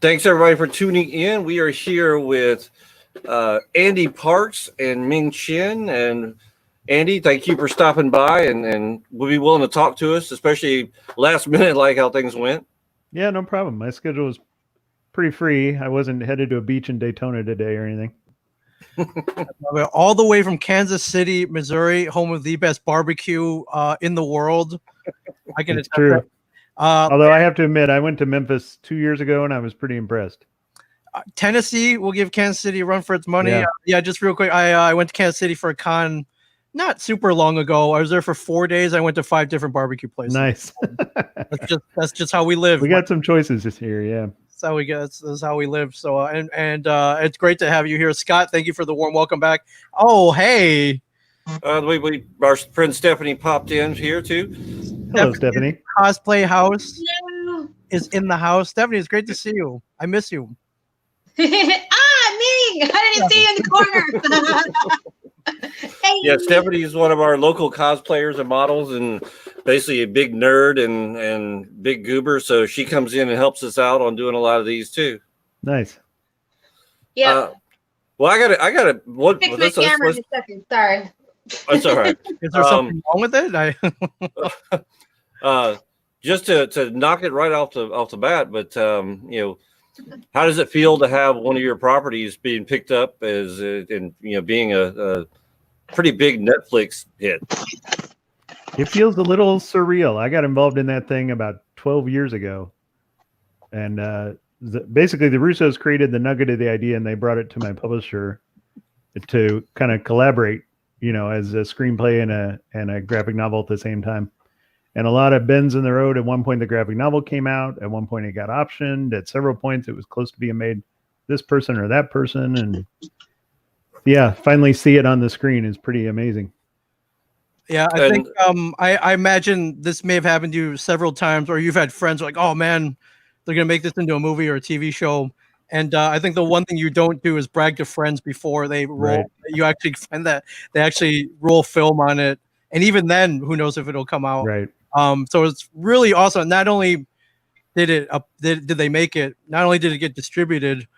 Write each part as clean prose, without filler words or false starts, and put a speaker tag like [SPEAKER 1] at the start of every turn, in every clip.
[SPEAKER 1] thanks everybody for tuning in. We are here with Ande Parks and Ming Chen. And Ande, thank you for stopping by and will be willing to talk to us, especially last minute, like how things went.
[SPEAKER 2] Yeah, no problem. My schedule was pretty free. I wasn't headed to a beach in Daytona today or anything.
[SPEAKER 3] All the way from Kansas City, Missouri, home of the best barbecue in the world. I can attest
[SPEAKER 2] true.
[SPEAKER 3] that.
[SPEAKER 2] Although I have to admit, I went to Memphis 2 years ago and I was pretty impressed.
[SPEAKER 3] Tennessee will give Kansas City a run for its money.
[SPEAKER 2] Yeah,
[SPEAKER 3] Just real quick. I went to Kansas City for a con not super long ago. I was there for 4 days. I went to 5 different barbecue places.
[SPEAKER 2] Nice.
[SPEAKER 3] That's just how we live.
[SPEAKER 2] We got some choices this year. Yeah.
[SPEAKER 3] That's how we get. That's how we live. So and it's great to have you here, Scott. Thank you for the warm welcome back. Oh, hey.
[SPEAKER 1] Our friend Stephanie popped in here too.
[SPEAKER 2] Hello, Stephanie.
[SPEAKER 3] Cosplay house is in the house. Stephanie, it's great to see you. I miss you.
[SPEAKER 4] Ming! I didn't see you in the corner. Hey.
[SPEAKER 1] Yeah, Stephanie is one of our local cosplayers and models, and basically a big nerd and big goober. So she comes in and helps us out on doing a lot of these too.
[SPEAKER 2] Nice.
[SPEAKER 1] Yeah. Well, I got to. What?
[SPEAKER 4] Fix my camera in a second. Sorry.
[SPEAKER 1] That's all right.
[SPEAKER 3] Is there something wrong with it?
[SPEAKER 1] Just to knock it right off the bat, but how does it feel to have one of your properties being picked up as being a pretty big Netflix hit?
[SPEAKER 2] It feels a little surreal. I got involved in that thing about 12 years ago, and basically the Russos created the nugget of the idea, and they brought it to my publisher to kind of collaborate, as a screenplay and a graphic novel at the same time. And a lot of bends in the road. At one point, the graphic novel came out. At one point, it got optioned. At several points, it was close to being made this person or that person. And yeah, finally see it on the screen is pretty amazing.
[SPEAKER 3] Yeah, I think I imagine this may have happened to you several times, or you've had friends like, oh man, they're going to make this into a movie or a TV show. And I think the one thing you don't do is brag to friends before they roll. Right. You actually find that they actually roll film on it. And even then, who knows if it'll come out.
[SPEAKER 2] Right.
[SPEAKER 3] So it's really awesome. Not only did they make it, not only did it get distributed,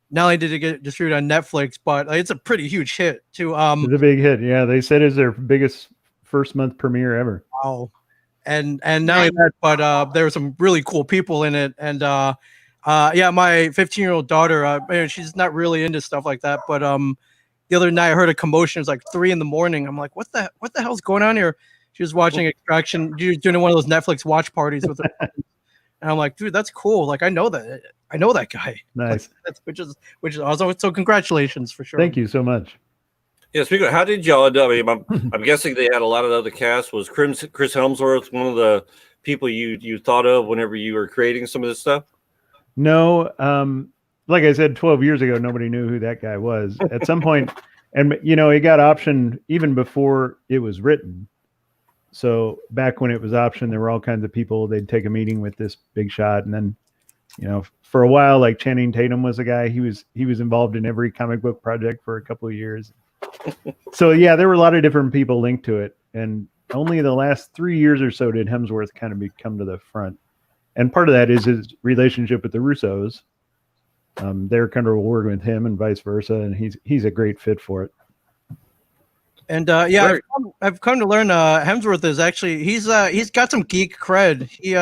[SPEAKER 3] not only did it get distributed on Netflix, but it's a pretty huge hit too.
[SPEAKER 2] It's a big hit. Yeah, they said it's their biggest first month premiere ever.
[SPEAKER 3] Wow. And not only that, but there were some really cool people in it. And my 15-year-old daughter, she's not really into stuff like that, but the other night I heard a commotion. It was like 3 a.m. I'm like, what the hell's going on here? She was watching Extraction. She was doing one of those Netflix watch parties with her. And I'm like, dude, that's cool. Like, I know that guy.
[SPEAKER 2] Nice.
[SPEAKER 3] Like, which is awesome. So congratulations for sure.
[SPEAKER 2] Thank you so much.
[SPEAKER 1] Yeah, speaking of, how did y'all end up? I'm guessing they had a lot of other cast. Was Chris Helmsworth one of the people you thought of whenever you were creating some of this stuff?
[SPEAKER 2] No. Like I said, 12 years ago, nobody knew who that guy was. At some point, and it got optioned even before it was written. So back when it was optioned, there were all kinds of people. They'd take a meeting with this big shot, and then, for a while, like Channing Tatum was a guy. He was involved in every comic book project for a couple of years. So yeah, there were a lot of different people linked to it, and only the last 3 years or so did Hemsworth kind of come to the front. And part of that is his relationship with the Russos. They're comfortable working with him, and vice versa, and he's a great fit for it.
[SPEAKER 3] And I've come to learn Hemsworth is actually he's got some geek cred. He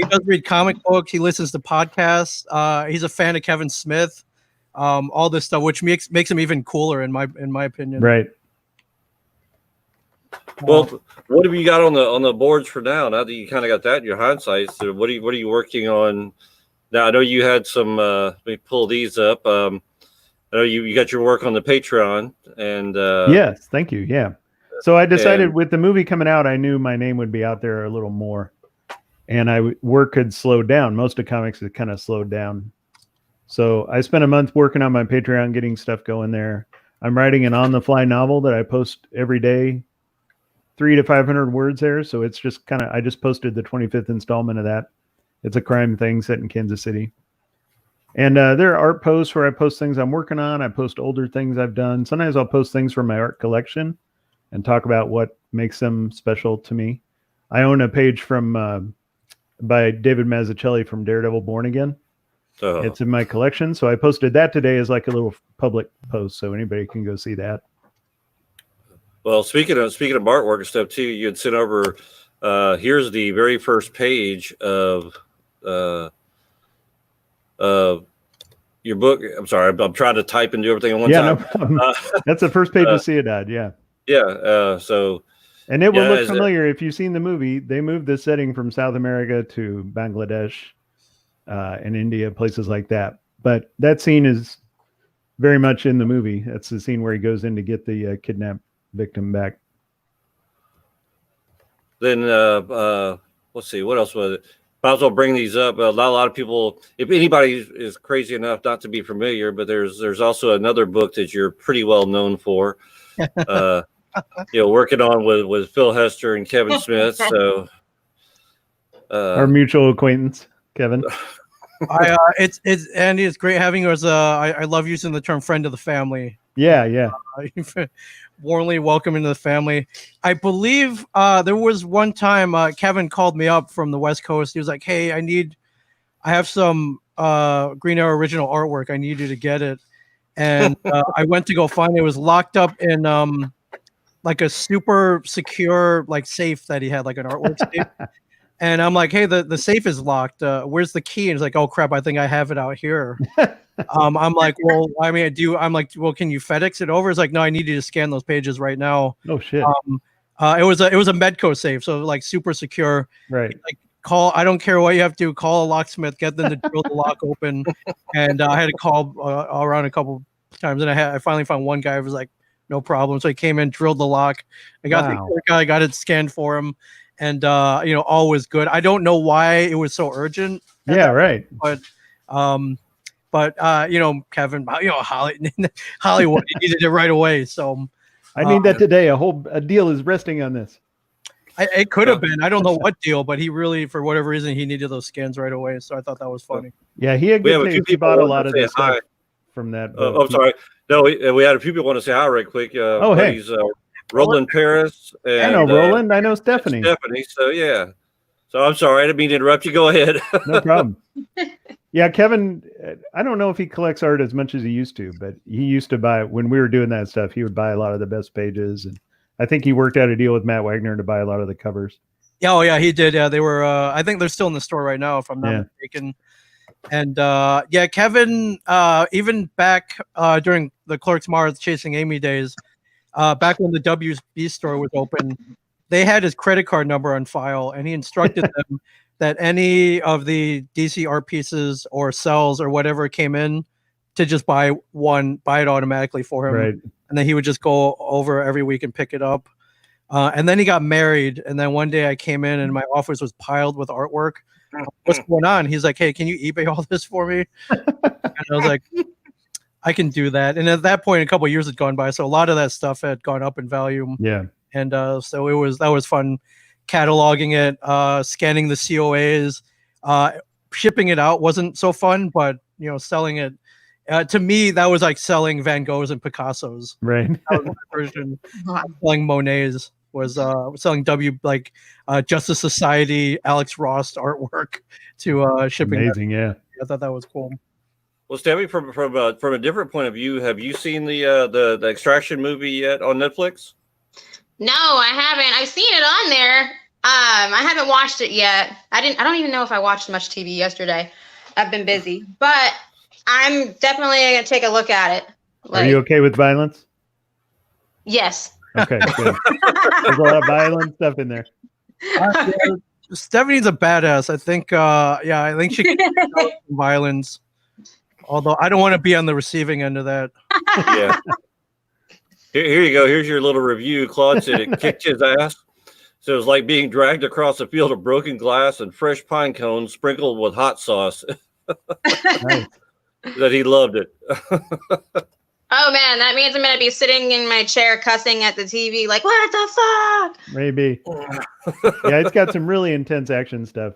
[SPEAKER 3] does read comic books. He listens to podcasts. He's a fan of Kevin Smith. All this stuff, which makes him even cooler in my opinion.
[SPEAKER 2] Right.
[SPEAKER 1] Well, what have you got on the boards for now? Now that you kind of got that in your hindsight, so what are you working on now? I know you had some. Let me pull these up. I know you got your work on the Patreon, and
[SPEAKER 2] yes, thank you. Yeah. So I decided with the movie coming out, I knew my name would be out there a little more, and work had slowed down. Most of comics had kind of slowed down. So I spent a month working on my Patreon, getting stuff going there. I'm writing an on-the-fly novel that I post every day, 300 to 500 words there. So it's just I just posted the 25th installment of that. It's a crime thing set in Kansas City. And there are art posts where I post things I'm working on. I post older things I've done. Sometimes I'll post things from my art collection and talk about what makes them special to me. I own a page from by David Mazzucchelli from Daredevil Born Again.
[SPEAKER 1] Oh.
[SPEAKER 2] It's in my collection, so I posted that today as like a little public post, so anybody can go see that.
[SPEAKER 1] Well, speaking of artwork and stuff too, you had sent over. Here's the very first page of your book. I'm sorry, I'm trying to type and do everything at one time.
[SPEAKER 2] No problem. That's the first page of Ciudad. Yeah.
[SPEAKER 1] Yeah. So.
[SPEAKER 2] And it will look familiar if you've seen the movie. They moved the setting from South America to Bangladesh and India, places like that. But that scene is very much in the movie. That's the scene where he goes in to get the kidnapped victim back.
[SPEAKER 1] Then let's see, what else was it? Might as well bring these up. Not a lot of people, if anybody is crazy enough not to be familiar, but there's also another book that you're pretty well known for. Working on with Phil Hester and Kevin Smith. So
[SPEAKER 2] our mutual acquaintance, Kevin.
[SPEAKER 3] It's Andy. It's great having you as I love using the term friend of the family.
[SPEAKER 2] Yeah.
[SPEAKER 3] Warmly welcome into the family. I believe there was one time Kevin called me up from the West Coast. He was like, "Hey, I have some Green Arrow original artwork. I need you to get it." And I went to go find it. It was locked up in like a super secure like safe that he had, like an artwork safe. And I'm like, "Hey, the safe is locked. Where's the key?" And he's like, "Oh crap, I think I have it out here." I'm like, "Well, I mean, I'm like, well, can you FedEx it over?" It's like, "No, I need you to scan those pages right now."
[SPEAKER 2] Oh shit.
[SPEAKER 3] It was a Medco safe, so like super secure.
[SPEAKER 2] Right.
[SPEAKER 3] Like I don't care what you have to do, call a locksmith, get them to drill the lock open. And I had to call around a couple times, and I finally found one guy who was like, "No problem." So he came in, drilled the lock. I got the guy, got it scanned for him. And all was good. I don't know why it was so urgent.
[SPEAKER 2] Yeah, right.
[SPEAKER 3] But Kevin, Hollywood, he needed it right away. So
[SPEAKER 2] I need that today. A deal is resting on this.
[SPEAKER 3] It could have been. I don't know what deal, but he really, for whatever reason, he needed those scans right away. So I thought that was funny.
[SPEAKER 2] Yeah, he had good taste. He bought a lot of this stuff from that.
[SPEAKER 1] I'm sorry. No, we had a few people want to say hi right quick.
[SPEAKER 2] Hey.
[SPEAKER 1] Roland Paris. And,
[SPEAKER 2] I know Roland. I know Stephanie.
[SPEAKER 1] So yeah. So I'm sorry, I didn't mean to interrupt you. Go ahead.
[SPEAKER 2] No problem. Yeah, Kevin. I don't know if he collects art as much as he used to, but he used to buy when we were doing that stuff. He would buy a lot of the best pages, and I think he worked out a deal with Matt Wagner to buy a lot of the covers.
[SPEAKER 3] Oh yeah, he did. Yeah, they were. I think they're still in the store right now, if I'm not mistaken. And Kevin, even back during the Clerks Mars Chasing Amy days. Back when the WB store was open, they had his credit card number on file, and he instructed them that any of the DC art pieces or cells or whatever came in to just buy it automatically for him.
[SPEAKER 2] Right.
[SPEAKER 3] And then he would just go over every week and pick it up. And then he got married. And then one day I came in and my office was piled with artwork. What's going on? He's like, "Hey, can you eBay all this for me?" And I was like, I can do that. And at that point, a couple of years had gone by, so a lot of that stuff had gone up in value.
[SPEAKER 2] Yeah.
[SPEAKER 3] And so that was fun, cataloging it, scanning the COAs, shipping it out wasn't so fun, but selling it. To me, that was like selling Van Goghs and Picassos.
[SPEAKER 2] Right.
[SPEAKER 3] That was my version. Selling Monets was selling Justice Society, Alex Ross artwork to shipping.
[SPEAKER 2] Amazing, yeah.
[SPEAKER 3] I thought that was cool.
[SPEAKER 1] Well, Stevie, from a different point of view, have you seen the Extraction movie yet on Netflix?
[SPEAKER 4] No, I haven't. I've seen it on there. I haven't watched it yet. I don't even know if I watched much TV yesterday. I've been busy, but I'm definitely gonna take a look at it.
[SPEAKER 2] Are you okay with violence?
[SPEAKER 4] Yes.
[SPEAKER 2] Okay, good. There's a lot of violent stuff in there.
[SPEAKER 3] Stephanie's a badass. I think I think she can handle violence. Although I don't want to be on the receiving end of that.
[SPEAKER 1] Yeah. Here you go. Here's your little review. Claude said it kicked his ass. So it was like being dragged across a field of broken glass and fresh pine cones sprinkled with hot sauce.
[SPEAKER 2] Nice.
[SPEAKER 1] That he loved it.
[SPEAKER 4] Oh man, that means I'm gonna be sitting in my chair cussing at the TV like, what the fuck?
[SPEAKER 2] Maybe. Yeah, it's got some really intense action stuff.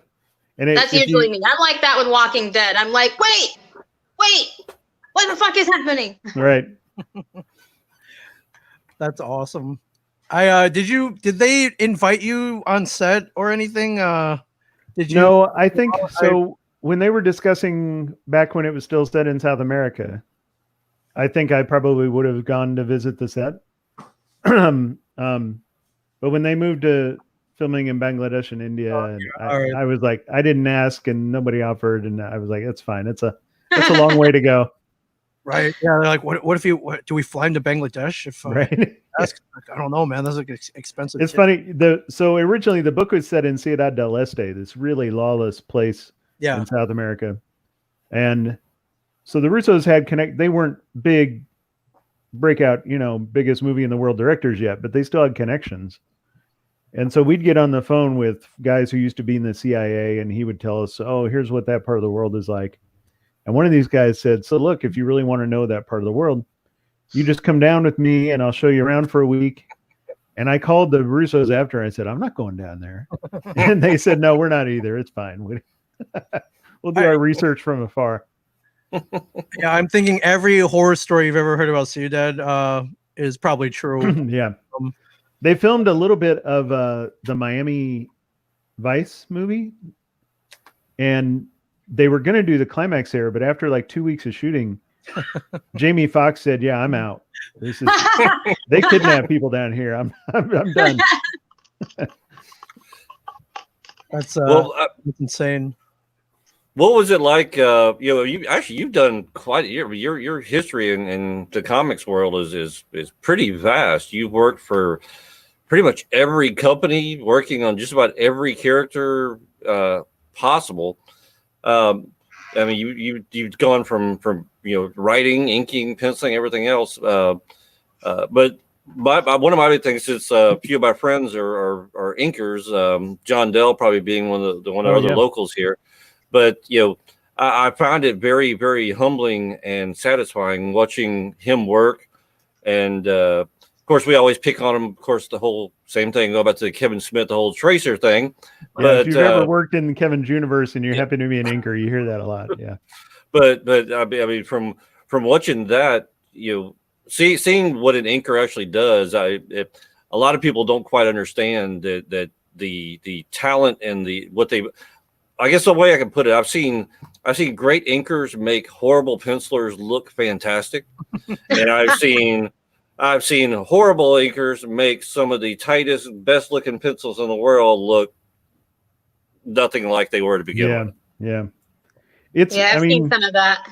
[SPEAKER 2] And
[SPEAKER 4] that's usually me. I'm like that with Walking Dead. I'm like, wait, what the fuck is happening?
[SPEAKER 2] Right.
[SPEAKER 3] That's awesome. Did they invite you on set or anything? Did you?
[SPEAKER 2] No, I think so. When they were discussing back when it was still set in South America, I think I probably would have gone to visit the set. But when they moved to filming in Bangladesh and India, and
[SPEAKER 3] Alright.
[SPEAKER 2] I was like, I didn't ask, and nobody offered, and I was like, it's fine. It's a long way to go,
[SPEAKER 3] Right. Yeah. They're like, what if you? Do we fly into Bangladesh? If
[SPEAKER 2] right?
[SPEAKER 3] ask, I don't know, man. That's like expensive.
[SPEAKER 2] It's
[SPEAKER 3] shit.
[SPEAKER 2] funny. So originally the book was set in Ciudad del Este, this really lawless place
[SPEAKER 3] Yeah.
[SPEAKER 2] in South America, and so the Russos had connect. They weren't big breakout, biggest movie in the world directors yet, but they still had connections. And so we'd get on the phone with guys who used to be in the CIA, and he would tell us, "Oh, here's what that part of the world is like." And one of these guys said, "So look, if you really want to know that part of the world, you just come down with me, and I'll show you around for a week." And I called the Russos after. I said, "I'm not going down there," and they said, "No, we're not either. It's fine. We'll do our research from afar."
[SPEAKER 3] Yeah, I'm thinking every horror story you've ever heard about Ciudad is probably true.
[SPEAKER 2] Yeah. They filmed a little bit of the Miami Vice movie, and they were going to do the climax there, but after like 2 weeks of shooting, Jamie Foxx said, "Yeah, I'm out. They kidnap people down here. I'm done."
[SPEAKER 3] That's that's insane.
[SPEAKER 1] What was it like? You've done quite your history in the comics world is pretty vast. You've worked for pretty much every company, working on just about every character possible. I mean, you've gone from writing, inking, penciling, everything else. But one of my big things is a few of my friends are inkers. John Dell probably being one of the other locals here. But I found it very, very humbling and satisfying watching him work. And of course, we always pick on him. Of course, the whole same thing. Go back to Kevin Smith, the whole Tracer thing.
[SPEAKER 2] Yeah,
[SPEAKER 1] but
[SPEAKER 2] if you've ever worked in Kevin's universe and you happen to be an inker, you hear that a lot. Yeah.
[SPEAKER 1] But I mean, from watching that, seeing what an inker actually does, a lot of people don't quite understand that the talent and what they. I guess the way I can put it, I've seen great inkers make horrible pencilers look fantastic, and I've seen horrible inkers make some of the tightest, best looking pencils in the world look nothing like they were to begin with.
[SPEAKER 2] Yeah.
[SPEAKER 4] I've seen some of that.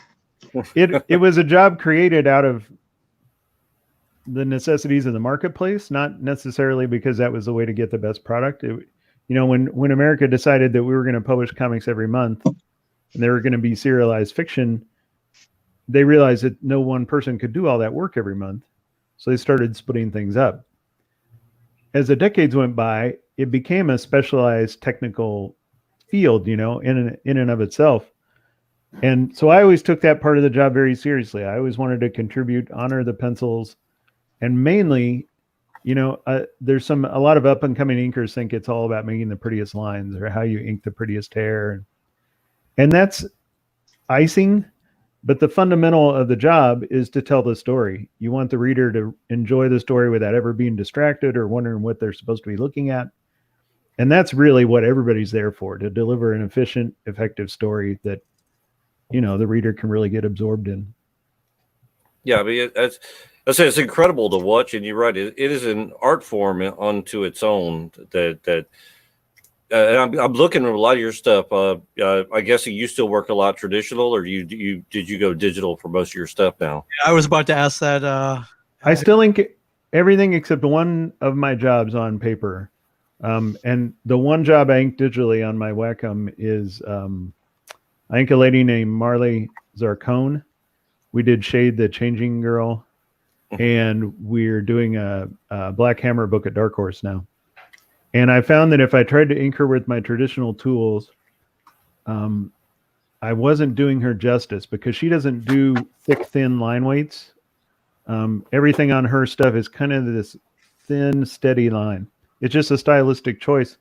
[SPEAKER 2] It was a job created out of the necessities of the marketplace, not necessarily because that was the way to get the best product. When America decided that we were going to publish comics every month and they were going to be serialized fiction, they realized that no one person could do all that work every month. So they started splitting things up. As the decades went by, it became a specialized technical field, in and of itself. And so I always took that part of the job very seriously. I always wanted to contribute, honor the pencils, and mainly, there's a lot of up and coming inkers think it's all about making the prettiest lines or how you ink the prettiest hair. And that's icing, but the fundamental of the job is to tell the story. You want the reader to enjoy the story without ever being distracted or wondering what they're supposed to be looking at. And that's really what everybody's there for, to deliver an efficient, effective story that, the reader can really get absorbed in.
[SPEAKER 1] Yeah, I mean, it's incredible to watch, and you're right. It is an art form unto its own. I'm looking at a lot of your stuff. I guess you still work a lot traditional, or did you go digital for most of your stuff now?
[SPEAKER 3] I was about to ask that.
[SPEAKER 2] I still ink everything except one of my jobs on paper, and the one job I ink digitally on my Wacom is I ink a lady named Marley Zarcone. We did Shade the Changing Girl. And we're doing a Black Hammer book at Dark Horse now. And I found that if I tried to ink her with my traditional tools, I wasn't doing her justice because she doesn't do thick, thin line weights. Everything on her stuff is kind of this thin, steady line. It's just a stylistic choice.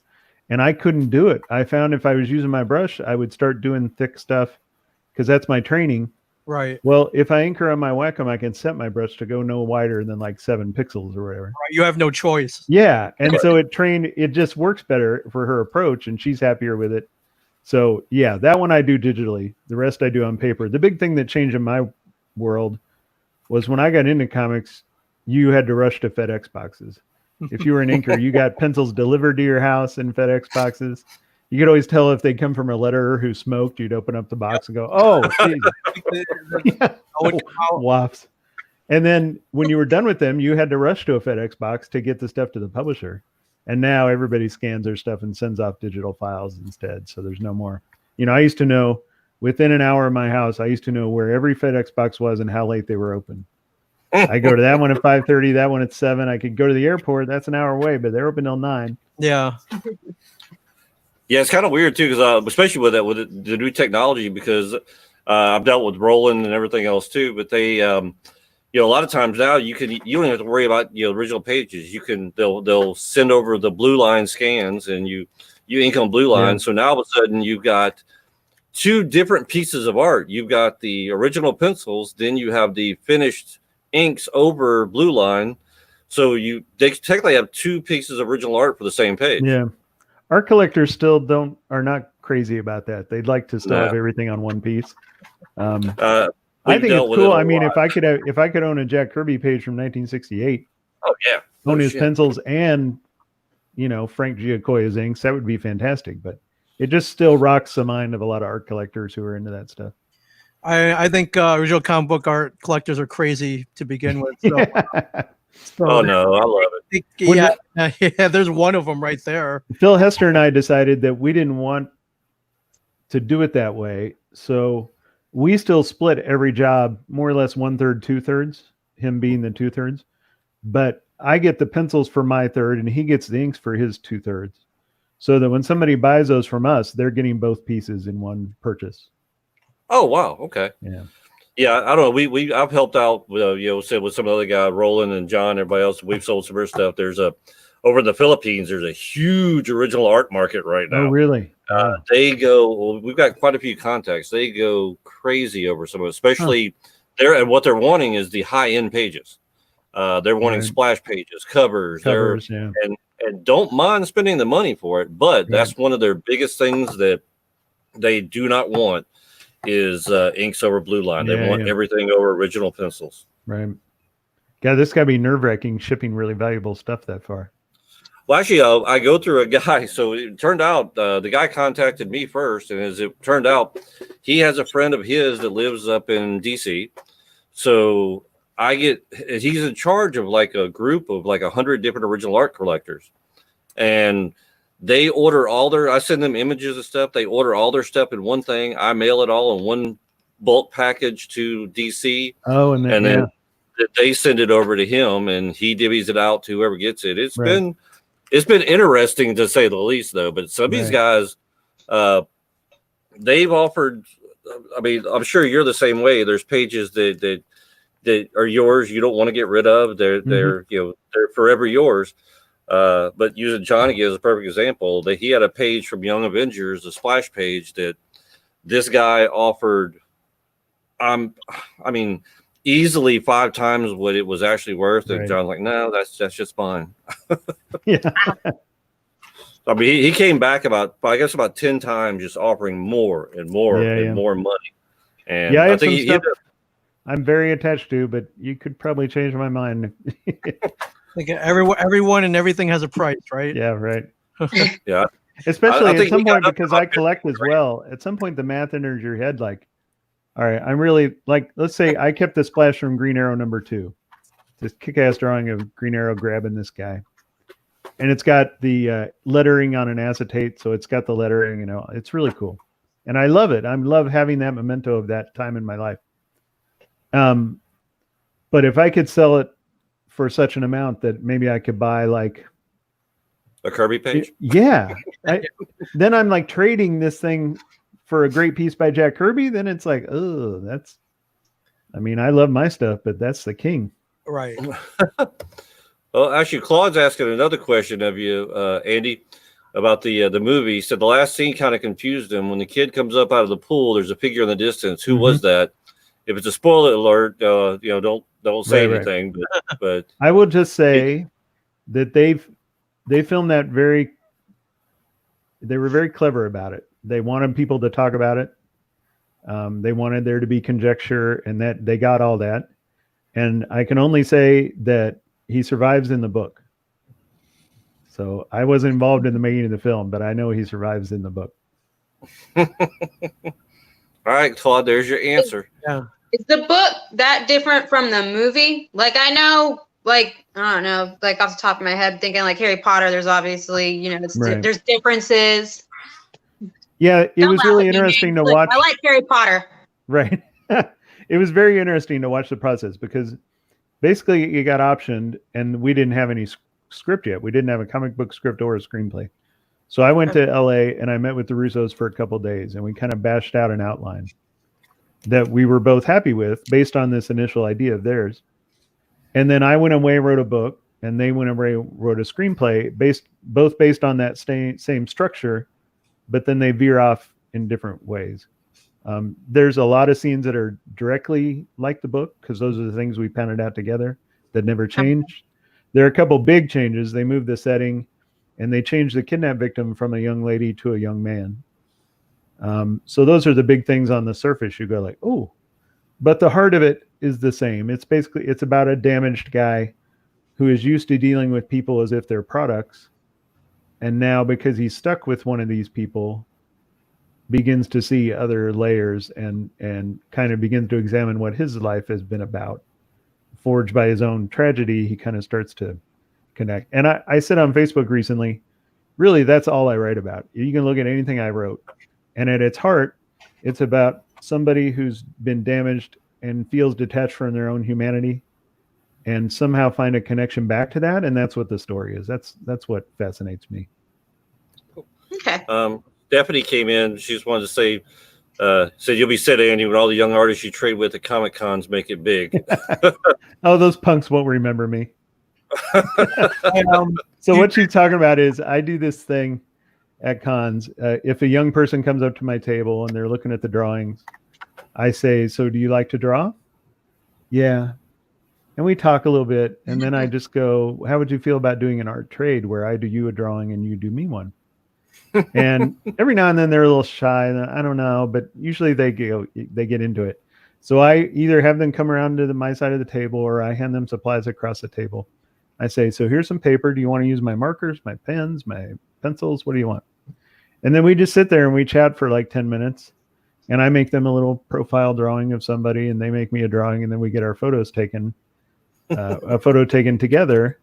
[SPEAKER 2] And I couldn't do it. I found if I was using my brush, I would start doing thick stuff because that's my training.
[SPEAKER 3] Right.
[SPEAKER 2] Well, if I anchor on my Wacom, I can set my brush to go no wider than like 7 pixels or whatever.
[SPEAKER 3] Right. You have no choice.
[SPEAKER 2] Yeah. And so it just works better for her approach and she's happier with it. So yeah, that one I do digitally. The rest I do on paper. The big thing that changed in my world was when I got into comics, you had to rush to FedEx boxes. If you were an inker, you got pencils delivered to your house in FedEx boxes. You could always tell if they come from a letterer who smoked. You'd open up the box and go, "Oh, geez." Yeah. Wafts. And then when you were done with them, you had to rush to a FedEx box to get the stuff to the publisher. And now everybody scans their stuff and sends off digital files instead. So there's no more. I used to know within an hour of my house, I used to know where every FedEx box was and how late they were open. I go to that one at 5:30, that one at 7. I could go to the airport. That's an hour away, but they're open till 9.
[SPEAKER 3] Yeah.
[SPEAKER 1] Yeah, it's kind of weird too, because especially with the new technology, because I've dealt with Roland and everything else too. But they, a lot of times now you don't have to worry about original pages. They'll send over the blue line scans and you ink on blue line. Yeah. So now all of a sudden you've got 2 different pieces of art. You've got the original pencils, then you have the finished inks over blue line. So they technically have 2 pieces of original art for the same page.
[SPEAKER 2] Yeah. Art collectors still are not crazy about that. They'd like to still have everything on one piece. I think it's cool. I mean, if I could own a Jack Kirby page from 1968, own his pencils and Frank Giacoya's inks, that would be fantastic. But it just still rocks the mind of a lot of art collectors who are into that stuff.
[SPEAKER 3] I think original comic book art collectors are crazy to begin with. So.
[SPEAKER 1] Oh no, I love it.
[SPEAKER 3] Yeah, there's one of them right there.
[SPEAKER 2] Phil Hester and I decided that we didn't want to do it that way, so we still split every job more or less 1/3, 2/3. Him being the 2/3, but I get the pencils for my third, and he gets the inks for his 2/3. So that when somebody buys those from us, they're getting both pieces in one purchase.
[SPEAKER 1] Oh wow, okay,
[SPEAKER 2] yeah.
[SPEAKER 1] Yeah, I don't know. I've helped out, said with some other guy, Roland and John, everybody else. We've sold some of their stuff. Over in the Philippines, there's a huge original art market right now.
[SPEAKER 2] Oh, really?
[SPEAKER 1] They go. Well, we've got quite a few contacts. They go crazy over some of it, especially there. And what they're wanting is the high end pages. They're wanting splash pages, covers, and don't mind spending the money for it. But that's one of their biggest things that they do not want. Is inks over blue line. They want everything over original pencils.
[SPEAKER 2] Right. God, this got to be nerve-wracking shipping really valuable stuff that far.
[SPEAKER 1] Well, actually, I go through a guy. So it turned out the guy contacted me first. And as it turned out, he has a friend of his that lives up in D.C. So he's in charge of like a group of like 100 different original art collectors. And they order I send them images and stuff. They order all their stuff in one thing. I mail it all in one bulk package to DC.
[SPEAKER 2] Oh, and then
[SPEAKER 1] they send it over to him and he divvies it out to whoever gets it. It's been interesting to say the least though, but some of these guys, they've offered, I mean, I'm sure you're the same way. There's pages that are yours. You don't want to get rid of. They're forever yours. But using Johnny as a perfect example, that he had a page from Young Avengers, a splash page that this guy offered. Easily 5 times what it was actually worth, and John's like, no, that's just fine.
[SPEAKER 2] Yeah.
[SPEAKER 1] I mean, he came back about 10 times, just offering more and more and more money. And
[SPEAKER 2] I have some stuff I'm very attached to, but you could probably change my mind.
[SPEAKER 3] Like everyone and everything has a price, right?
[SPEAKER 2] Yeah, right.
[SPEAKER 1] Yeah.
[SPEAKER 2] Especially at some point, because I collect as well. At some point, the math enters your head like, all right, I'm really like, let's say I kept the splash from Green Arrow #2, this kick-ass drawing of Green Arrow grabbing this guy. And it's got the lettering on an acetate, so it's got the lettering, it's really cool. And I love it. I love having that memento of that time in my life. But if I could sell it for such an amount that maybe I could buy like
[SPEAKER 1] a Kirby page.
[SPEAKER 2] Yeah. Then I'm like trading this thing for a great piece by Jack Kirby. Then it's like, oh, I love my stuff, but that's the king.
[SPEAKER 3] Right.
[SPEAKER 1] Well, actually, Claude's asking another question of you, Andy, about the movie. He said the last scene kind of confused him. When the kid comes up out of the pool, there's a figure in the distance. Who was that? If it's a spoiler alert, don't say anything. But
[SPEAKER 2] I will just say that they filmed that they were very clever about it. They wanted people to talk about it. They wanted there to be conjecture, and that they got all that. And I can only say that he survives in the book. So I wasn't involved in the making of the film, but I know he survives in the book.
[SPEAKER 1] All right, Claude, there's your answer.
[SPEAKER 3] Yeah.
[SPEAKER 4] Is the book that different from the movie? Like, I know, like, I don't know, like off the top of my head, thinking like Harry Potter, there's obviously, you know,
[SPEAKER 2] Right.
[SPEAKER 4] there's differences.
[SPEAKER 2] Yeah, it
[SPEAKER 4] Don't
[SPEAKER 2] was
[SPEAKER 4] laugh
[SPEAKER 2] really
[SPEAKER 4] at me,
[SPEAKER 2] interesting to
[SPEAKER 4] man.
[SPEAKER 2] watch.
[SPEAKER 4] I like Harry Potter.
[SPEAKER 2] Right. It was very interesting to watch the process because basically it got optioned and we didn't have any script yet. We didn't have a comic book script or a screenplay. So I went to LA and I met with the Russos for a couple of days and we kind of bashed out an outline that we were both happy with based on this initial idea of theirs. And then I went away and wrote a book and they went away and wrote a screenplay both based on that same structure, but then they veer off in different ways. There's a lot of scenes that are directly like the book because those are the things we pounded out together that never changed. There are a couple big changes. They moved the setting and they changed the kidnap victim from a young lady to a young man. So those are the big things on the surface. You go like, oh, but the heart of it is the same. It's about a damaged guy who is used to dealing with people as if they're products. And now because he's stuck with one of these people, begins to see other layers and kind of begins to examine what his life has been about. Forged by his own tragedy, he kind of starts to connect. And I said on Facebook recently, really, that's all I write about. You can look at anything I wrote. And at its heart, it's about somebody who's been damaged and feels detached from their own humanity and somehow find a connection back to that. And that's what the story is. That's what fascinates me.
[SPEAKER 4] Okay.
[SPEAKER 1] Stephanie came in. She just wanted to say, said you'll be sad, Andy, when all the young artists you trade with at Comic Cons make it big.
[SPEAKER 2] Oh, those punks won't remember me. So what she's talking about is I do this thing at cons. If a young person comes up to my table and they're looking at the drawings, I say, so do you like to draw? Yeah. And we talk a little bit. And then I just go, how would you feel about doing an art trade where I do you a drawing and you do me one? And every now and then they're a little shy. I don't know, but usually they get into it. So I either have them come around to my side of the table or I hand them supplies across the table. I say, so here's some paper. Do you want to use my markers, my pens, my pencils? What do you want? And then we just sit there and we chat for like 10 minutes. And I make them a little profile drawing of somebody and they make me a drawing. And then we get our photos taken, a photo taken together.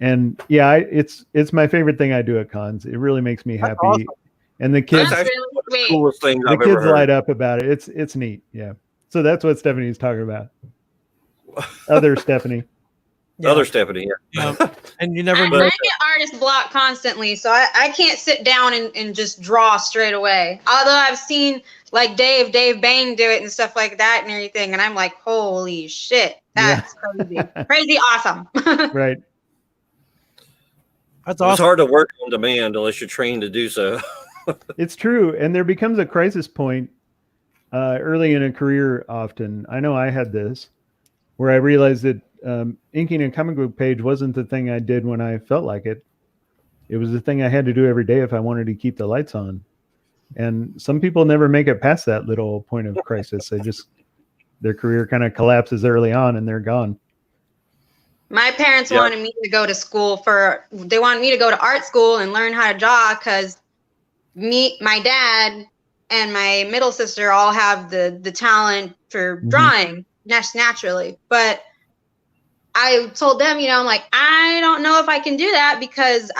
[SPEAKER 2] And yeah, it's my favorite thing I do at cons. It really makes me happy.
[SPEAKER 3] Awesome.
[SPEAKER 2] And the kids,
[SPEAKER 4] That's really
[SPEAKER 1] One of the
[SPEAKER 4] sweet.
[SPEAKER 1] coolest things
[SPEAKER 2] the
[SPEAKER 1] I've
[SPEAKER 2] kids
[SPEAKER 1] ever heard.
[SPEAKER 2] light up about it. It's neat. Yeah. So that's what Stephanie's talking about. Other Stephanie.
[SPEAKER 3] Yeah.
[SPEAKER 1] Other Stephanie, yeah.
[SPEAKER 3] Yeah. And you never
[SPEAKER 4] I
[SPEAKER 3] know.
[SPEAKER 4] get artist block constantly, so I can't sit down and just draw straight away. Although I've seen like Dave Bain do it and stuff like that and everything, and I'm like, holy shit, that's crazy awesome.
[SPEAKER 2] Right.
[SPEAKER 3] That's
[SPEAKER 1] It's
[SPEAKER 3] awesome.
[SPEAKER 1] hard to work on demand unless you're trained to do so.
[SPEAKER 2] It's true. And there becomes a crisis point early in a career often. I know I had this where I realized that inking a comic book page wasn't the thing I did when I felt like it. It was the thing I had to do every day if I wanted to keep the lights on. And some people never make it past that little point of crisis. Their career kind of collapses early on and they're gone.
[SPEAKER 4] My parents wanted me to go to school they wanted me to go to art school and learn how to draw because my dad and my middle sister all have the talent for drawing naturally. But I told them, I'm like, I don't know if I can do that because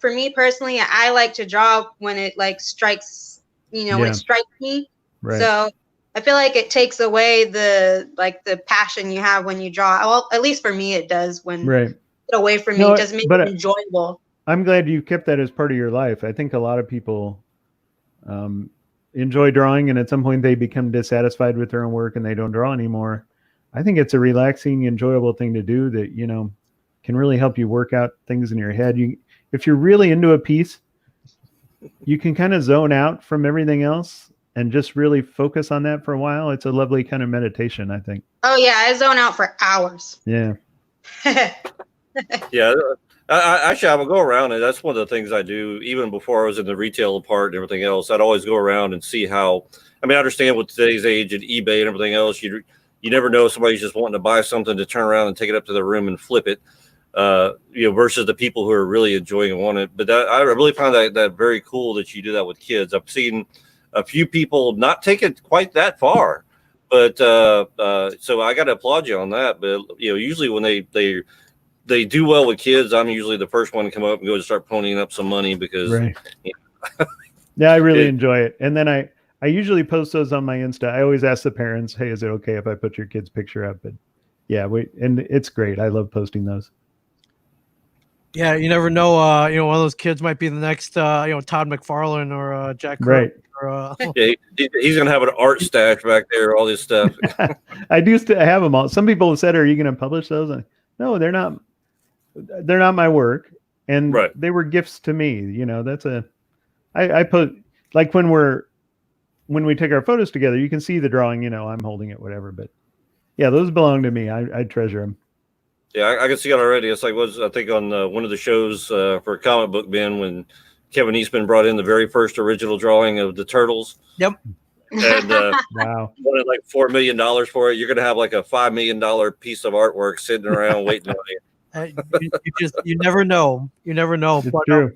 [SPEAKER 4] for me personally, I like to draw when it like strikes, when it strikes me.
[SPEAKER 2] Right.
[SPEAKER 4] So I feel like it takes away the passion you have when you draw. Well, at least for me, it does when
[SPEAKER 2] Right.
[SPEAKER 4] get away from me. It doesn't make it enjoyable.
[SPEAKER 2] I'm glad you kept that as part of your life. I think a lot of people enjoy drawing and at some point they become dissatisfied with their own work and they don't draw anymore. I think it's a relaxing, enjoyable thing to do that, can really help you work out things in your head. If you're really into a piece, you can kind of zone out from everything else and just really focus on that for a while. It's a lovely kind of meditation, I think.
[SPEAKER 4] Oh yeah, I zone out for hours.
[SPEAKER 2] Yeah.
[SPEAKER 1] Yeah, Actually, I would go around, and that's one of the things I do. Even before I was in the retail part and everything else, I'd always go around and see how. I mean, I understand with today's age and eBay and everything else, you never know if somebody's just wanting to buy something to turn around and take it up to their room and flip it. Versus the people who are really enjoying and want it. But I really find that very cool that you do that with kids. I've seen a few people not take it quite that far, but so I got to applaud you on that. But usually when they do well with kids, I'm usually the first one to come up and go to start ponying up some money because
[SPEAKER 2] right. Yeah, I really enjoy it. And then I usually post those on my Insta. I always ask the parents, hey, is it okay if I put your kid's picture up? But yeah, and it's great. I love posting those.
[SPEAKER 3] Yeah, you never know. One of those kids might be the next, Todd McFarlane or Jack
[SPEAKER 2] Kirby.
[SPEAKER 3] Right.
[SPEAKER 1] Yeah, he's gonna have an art stash back there, all this stuff.
[SPEAKER 2] I do still have them all. Some people have said, "Are you going to publish those?" And, no, they're not. They're not my work, and they were gifts to me. I put like when we take our photos together, you can see the drawing. I'm holding it, whatever. But yeah, those belong to me. I treasure them.
[SPEAKER 1] Yeah, I can see it already. It's like I think on one of the shows for Comic Book Ben when Kevin Eastman brought in the very first original drawing of the Turtles.
[SPEAKER 3] Yep.
[SPEAKER 1] And
[SPEAKER 2] wow,
[SPEAKER 1] wanted like $4 million for it. You're gonna have like a $5 million piece of artwork sitting around waiting on you.
[SPEAKER 3] You never know. You never know.
[SPEAKER 2] It's
[SPEAKER 3] but
[SPEAKER 2] true.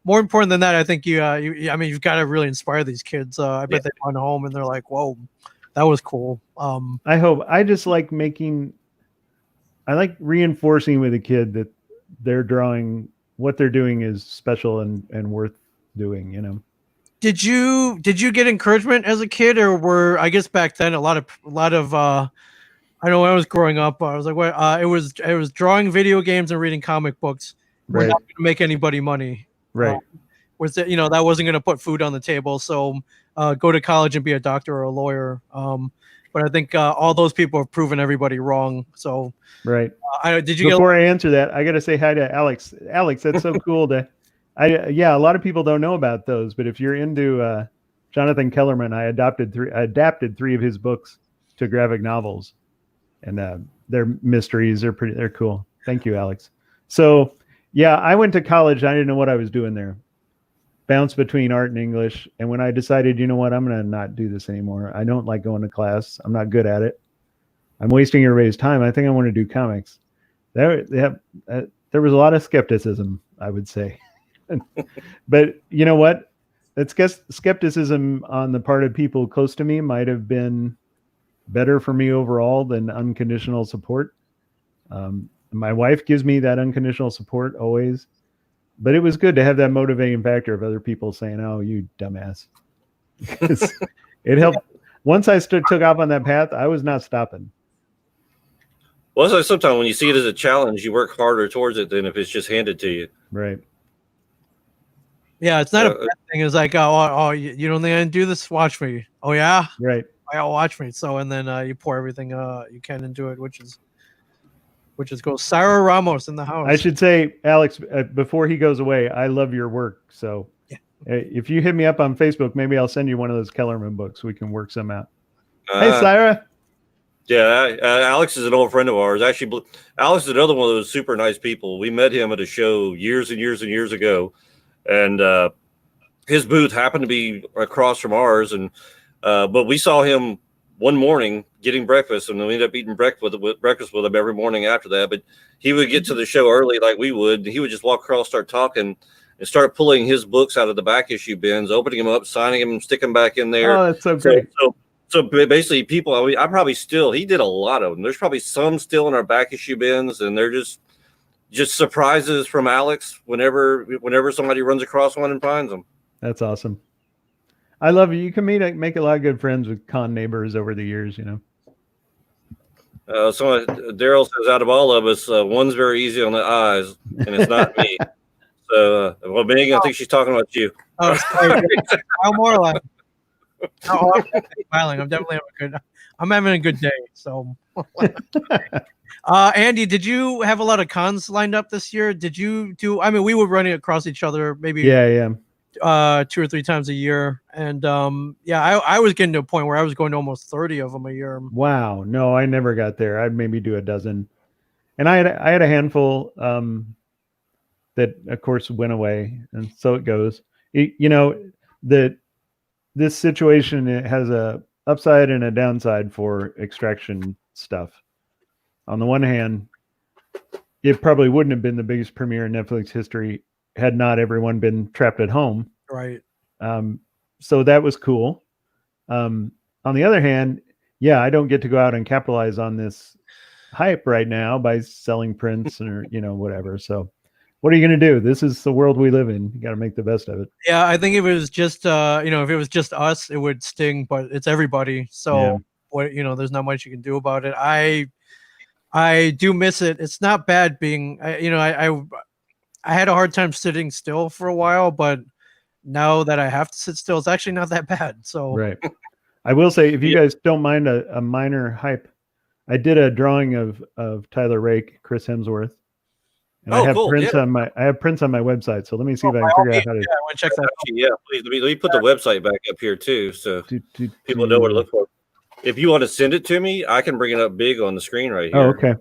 [SPEAKER 3] More important than that, I think you've got to really inspire these kids. I bet they run home and they're like, "Whoa, that was cool."
[SPEAKER 2] I hope. I just like I like reinforcing with a kid that they're drawing, what they're doing is special and worth doing.
[SPEAKER 3] Did you get encouragement as a kid, or I guess back then a lot of I know when I was growing up, I was like, it was drawing video games and reading comic books. We're not going to make anybody money.
[SPEAKER 2] Right.
[SPEAKER 3] Was that that wasn't going to put food on the table. So go to college and be a doctor or a lawyer. But I think all those people have proven everybody wrong. So
[SPEAKER 2] right.
[SPEAKER 3] Before
[SPEAKER 2] I answer that, I got to say hi to Alex. Alex, that's so cool a lot of people don't know about those, but if you're into Jonathan Kellerman, I adapted three of his books to graphic novels, and they're mysteries. They're cool. Thank you, Alex. So yeah, I went to college. I didn't know what I was doing there. Bounced between art and English. And when I decided, you know what, I'm going to not do this anymore. I don't like going to class. I'm not good at it. I'm wasting everybody's time. I think I want to do comics. There was a lot of skepticism, I would say. But you know what? That skepticism on the part of people close to me might have been better for me overall than unconditional support. My wife gives me that unconditional support always. But it was good to have that motivating factor of other people saying, "Oh, you dumbass." It helped. Once I took off on that path, I was not stopping.
[SPEAKER 1] Well, so sometimes when you see it as a challenge, you work harder towards it than if it's just handed to you.
[SPEAKER 2] Right.
[SPEAKER 3] Yeah, it's not a bad thing. It's like, you don't think I can do this? Watch me. Oh yeah,
[SPEAKER 2] right.
[SPEAKER 3] Watch me. So, and then you pour everything you can into it, which is Sarah Ramos in the house.
[SPEAKER 2] I should say, Alex, before he goes away, I love your work. So if you hit me up on Facebook, maybe I'll send you one of those Kellerman books. We can work some out. Hey, Sarah.
[SPEAKER 1] Yeah, Alex is an old friend of ours. Actually, Alex is another one of those super nice people. We met him at a show years and years and years ago, and his booth happened to be across from ours. And but we saw him one morning getting breakfast, and we ended up eating breakfast with him every morning after that. But he would get to the show early like we would. He would just walk across, start talking, and start pulling his books out of the back issue bins, opening them up, signing them, sticking them back in there.
[SPEAKER 2] Oh, that's so great.
[SPEAKER 1] So basically, people, I probably he did a lot of them. There's probably some still in our back issue bins, and they're just surprises from Alex whenever somebody runs across one and finds them.
[SPEAKER 2] That's awesome. I love it. You can make a lot of good friends with con neighbors over the years,
[SPEAKER 1] So Daryl says, out of all of us, one's very easy on the eyes, and it's not me. So, well, Bing, I think she's talking about you.
[SPEAKER 3] Oh, sorry. How more or less? I'm smiling. I'm having a good day. So, Andy, did you have a lot of cons lined up this year? Did you do? I mean, we were running across each other maybe 2 or 3 times a year, and I was getting to a point where I was going to almost 30 of them a year.
[SPEAKER 2] Wow, no, I never got there. I'd maybe do a dozen, and I had a handful. that of course went away, and so it goes. This situation, it has a upside and a downside for extraction stuff. On the one hand, it probably wouldn't have been the biggest premiere in Netflix history had not everyone been trapped at home.
[SPEAKER 3] Right.
[SPEAKER 2] So that was cool. On the other hand, yeah, I don't get to go out and capitalize on this hype right now by selling prints or whatever. So what are you going to do? This is the world we live in. You got to make the best of it.
[SPEAKER 3] Yeah, I think if it was just if it was just us, it would sting, but it's everybody. So there's not much you can do about it. I do miss it. It's not bad being I had a hard time sitting still for a while, but now that I have to sit still, it's actually not that bad. So
[SPEAKER 2] right. I will say, if you guys don't mind a minor hype, I did a drawing of Tyler Rake, Chris Hemsworth. And I have prints on my website. So let me see if I can figure out how to.
[SPEAKER 3] Yeah, I want to check that out.
[SPEAKER 1] Yeah, please. Let me put the website back up here too, so people know what to look for. If you want to send it to me, I can bring it up big on the screen right here.
[SPEAKER 2] Oh, okay.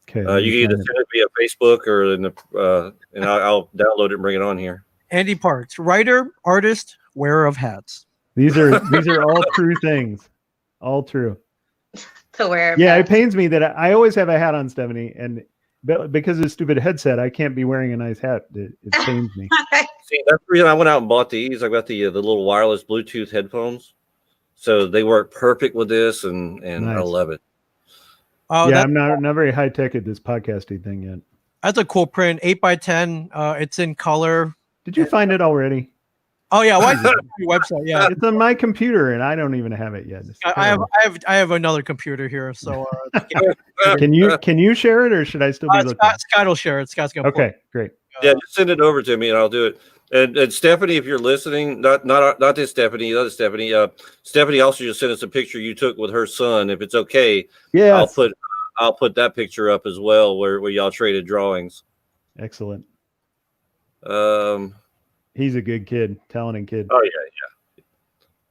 [SPEAKER 2] Okay.
[SPEAKER 1] You can either send it via Facebook or and I'll download it and bring it on here.
[SPEAKER 3] Ande Parks, writer, artist, wearer of hats.
[SPEAKER 2] These are all true things. All true.
[SPEAKER 4] To wear.
[SPEAKER 2] Yeah, it pains me that I always have a hat on, Stephanie, and because of the stupid headset, I can't be wearing a nice hat. It pains me.
[SPEAKER 1] See, that's the reason I went out and bought these. I got the little wireless Bluetooth headphones, so they work perfect with this, and nice. I love it.
[SPEAKER 3] Oh,
[SPEAKER 2] yeah, I'm not very high tech at this podcasting thing yet.
[SPEAKER 3] That's a cool print, 8x10. It's in color.
[SPEAKER 2] Did you find it already?
[SPEAKER 3] Oh yeah, why your website? Yeah,
[SPEAKER 2] it's on my computer, and I don't even have it yet.
[SPEAKER 3] I have another computer here, so
[SPEAKER 2] can you share it, or should I still be looking?
[SPEAKER 3] Scott will share it. Scott's gonna.
[SPEAKER 2] Okay, great.
[SPEAKER 1] Yeah, just send it over to me, and I'll do it. And Stephanie, if you're listening, not this Stephanie, the other Stephanie. Stephanie also just sent us a picture you took with her son. If it's okay,
[SPEAKER 2] yeah,
[SPEAKER 1] I'll put that picture up as well, where y'all traded drawings.
[SPEAKER 2] Excellent. He's a good kid, talented kid.
[SPEAKER 1] Oh yeah.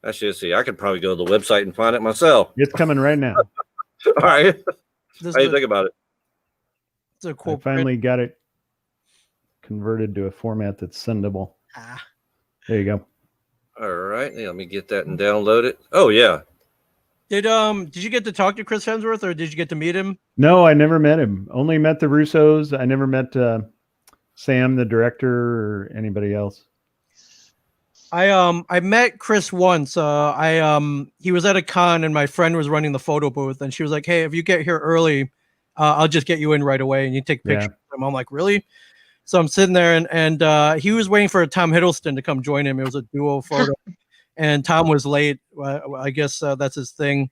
[SPEAKER 1] Actually, see, I could probably go to the website and find it myself.
[SPEAKER 2] It's coming right now.
[SPEAKER 1] All right. How do you think about it?
[SPEAKER 3] It's a cool.
[SPEAKER 2] I finally got it converted to a format that's sendable. There you go.
[SPEAKER 1] All right. Let me get that and download it. Oh yeah.
[SPEAKER 3] Did you get to talk to Chris Helmsworth, or did you get to meet him?
[SPEAKER 2] No, I never met him. Only met the Russos. I never met Sam, the director, or anybody else.
[SPEAKER 3] I met Chris once. He was at a con, and my friend was running the photo booth, and she was like, "Hey, if you get here early, I'll just get you in right away, and you take pictures." Yeah. I'm like, "Really?" So I'm sitting there, and he was waiting for Tom Hiddleston to come join him. It was a duo photo, and Tom was late. I guess that's his thing.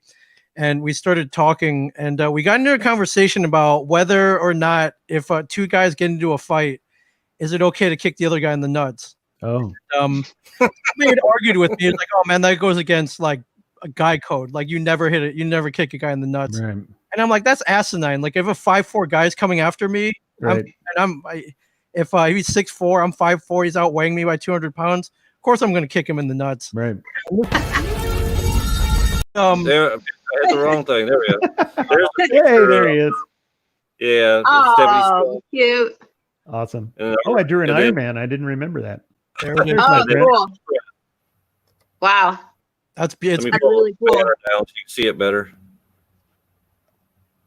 [SPEAKER 3] And we started talking, and we got into a conversation about whether or not, if two guys get into a fight, is it okay to kick the other guy in the nuts?
[SPEAKER 2] Oh.
[SPEAKER 3] He had argued with me. He's like, "Oh man, that goes against like a guy code. Like you never hit it. You never kick a guy in the nuts."
[SPEAKER 2] Right.
[SPEAKER 3] And I'm like, "That's asinine. Like if a 5'4" guy's coming after me,
[SPEAKER 2] right.
[SPEAKER 3] If he's 6'4", I'm 5'4", he's outweighing me by 200 pounds. Of course, I'm going to kick him in the nuts."
[SPEAKER 2] Right.
[SPEAKER 1] There, I had the wrong thing. There we go.
[SPEAKER 2] There he is.
[SPEAKER 1] Yeah.
[SPEAKER 4] Oh, cute.
[SPEAKER 2] Awesome. I drew an Iron Man. I didn't remember that.
[SPEAKER 4] Cool. Wow.
[SPEAKER 3] It's
[SPEAKER 4] really cool.
[SPEAKER 1] Now so you can see it better.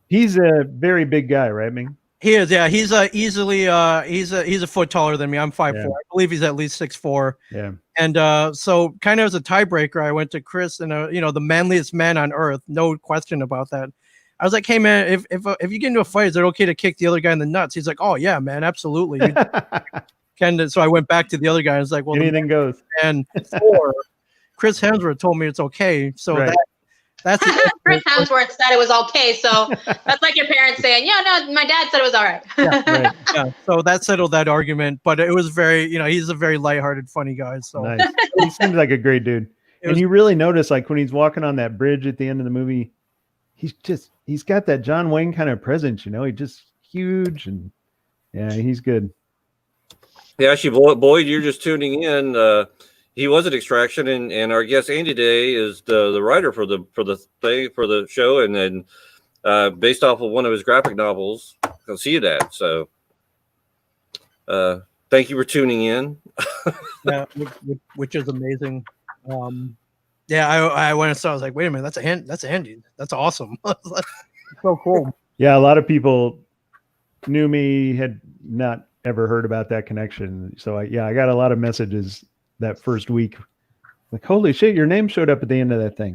[SPEAKER 2] He's a very big guy, right, Ming?
[SPEAKER 3] He is, yeah. He's easily he's a foot taller than me. I'm 5'4". I believe he's at least 6'4".
[SPEAKER 2] Yeah.
[SPEAKER 3] And so kind of as a tiebreaker, I went to Chris, and the manliest man on earth, no question about that. I was like, "Hey man, if you get into a fight, is it okay to kick the other guy in the nuts?" He's like, "Oh yeah, man, absolutely." So I went back to the other guy and was like, "Well,
[SPEAKER 2] anything goes."
[SPEAKER 3] And Chris Hemsworth told me it's okay. So
[SPEAKER 2] right.
[SPEAKER 3] that's
[SPEAKER 4] Chris Helmsworth said it was okay. So that's like your parents saying, "Yeah, no, my dad said it was all right."
[SPEAKER 2] Right.
[SPEAKER 3] Yeah. So that settled that argument. But it was very, he's a very lighthearted, funny guy. So
[SPEAKER 2] nice. He seems like a great dude. And you really notice, like when he's walking on that bridge at the end of the movie, he's got that John Wayne kind of presence. He's just huge, and yeah, he's good.
[SPEAKER 1] Yeah, actually, Boyd, you're just tuning in. He was at Extraction, and our guest Andy Day is the writer for the show, and then based off of one of his graphic novels, Ciudad. So Thank you for tuning in.
[SPEAKER 3] Yeah, which is amazing. Yeah, I went and saw. I was like, wait a minute, that's a handy. That's awesome. So cool.
[SPEAKER 2] Yeah, a lot of people knew me, had not ever heard about that connection. So I got a lot of messages that first week. Like, holy shit, your name showed up at the end of that thing.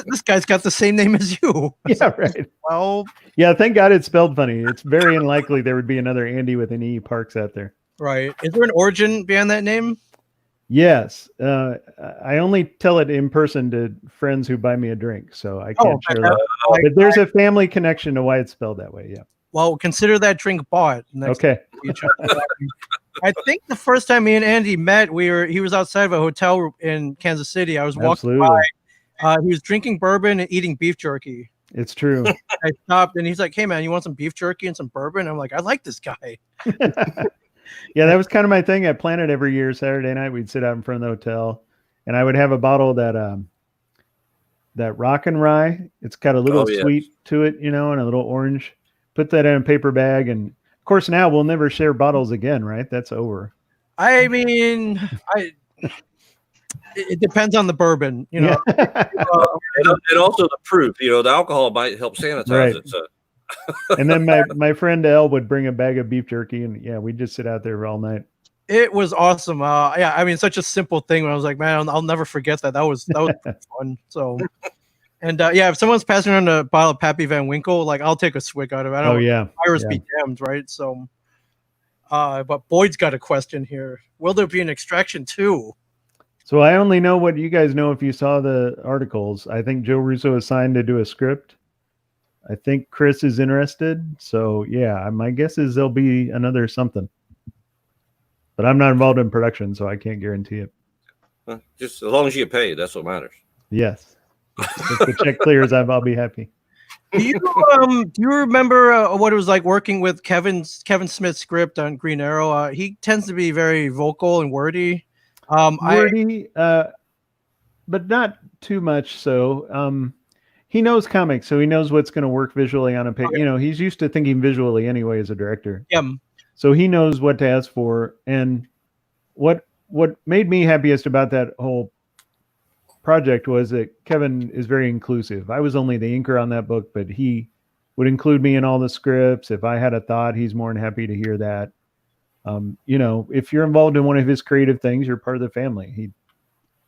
[SPEAKER 3] This guy's got the same name as you.
[SPEAKER 2] Yeah, right.
[SPEAKER 3] Well,
[SPEAKER 2] yeah, thank God it's spelled funny. It's very unlikely there would be another Andy with an E Parks out there.
[SPEAKER 3] right. Is there an origin behind that name?
[SPEAKER 2] Yes. I only tell it in person to friends who buy me a drink, so I can't share that. But there's a family connection to why it's spelled that way. Yeah.
[SPEAKER 3] Well, consider that drink bought.
[SPEAKER 2] Okay.
[SPEAKER 3] I think the first time me and Andy met, he was outside of a hotel in Kansas City. I was walking by. He was drinking bourbon and eating beef jerky.
[SPEAKER 2] It's true.
[SPEAKER 3] I stopped and he's like, "Hey man, you want some beef jerky and some bourbon?" I'm like, "I like this guy."
[SPEAKER 2] Yeah, that was kind of my thing at Planet every year. Saturday night, we'd sit out in front of the hotel, and I would have a bottle of that Rock and Rye. It's got a little sweet to it, and a little orange. Put that in a paper bag, and of course now we'll never share bottles again, right? That's over.
[SPEAKER 3] I mean, it depends on the bourbon,
[SPEAKER 2] Yeah.
[SPEAKER 1] And also the proof. The alcohol might help sanitize it. So.
[SPEAKER 2] And then my friend Elle would bring a bag of beef jerky, and we'd just sit out there all night.
[SPEAKER 3] It was awesome. I mean, such a simple thing. When I was like, man, I'll never forget that. That was fun. So, and if someone's passing around a bottle of Pappy Van Winkle, like I'll take a swig out of it. Virus be damned, right? So, but Boyd's got a question here. Will there be an Extraction 2?
[SPEAKER 2] So I only know what you guys know if you saw the articles. I think Joe Russo is signed to do a script. I think Chris is interested. So my guess is there'll be another something. But I'm not involved in production, so I can't guarantee it.
[SPEAKER 1] Just as long as you get paid, that's what matters.
[SPEAKER 2] Yes. If the check clears, I'll be happy.
[SPEAKER 3] Do you remember what it was like working with Kevin Smith's script on Green Arrow? He tends to be very vocal and wordy.
[SPEAKER 2] Wordy, but not too much so. He knows comics, so he knows what's going to work visually on a page. He's used to thinking visually anyway as a director.
[SPEAKER 3] Yeah.
[SPEAKER 2] So he knows what to ask for. And what made me happiest about that whole project was that Kevin is very inclusive. I was only the inker on that book, but he would include me in all the scripts. If I had a thought, he's more than happy to hear that. If you're involved in one of his creative things, you're part of the family.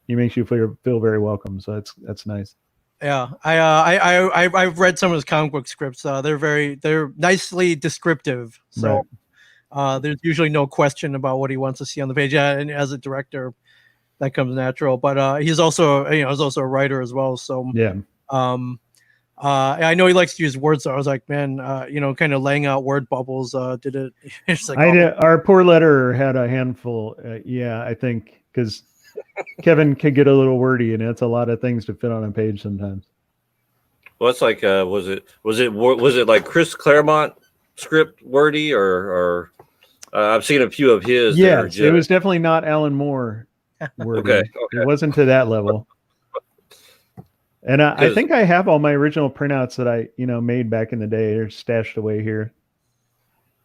[SPEAKER 2] He makes you feel very welcome. So that's nice.
[SPEAKER 3] Yeah, I've read some of his comic book scripts. They're nicely descriptive. So there's usually no question about what he wants to see on the page. Yeah, and as a director, that comes natural. But he's also a writer as well. So I know he likes to use words. So I was like, man, kind of laying out word bubbles. Did it? It's like,
[SPEAKER 2] our poor letterer had a handful. I think because Kevin could get a little wordy, and it's a lot of things to fit on a page sometimes.
[SPEAKER 1] Well, it's like, was it like Chris Claremont script wordy or I've seen a few of his.
[SPEAKER 2] Yes, it was definitely not Alan Moore wordy. Okay. It wasn't to that level. And I think I have all my original printouts that I made back in the day. They're stashed away here.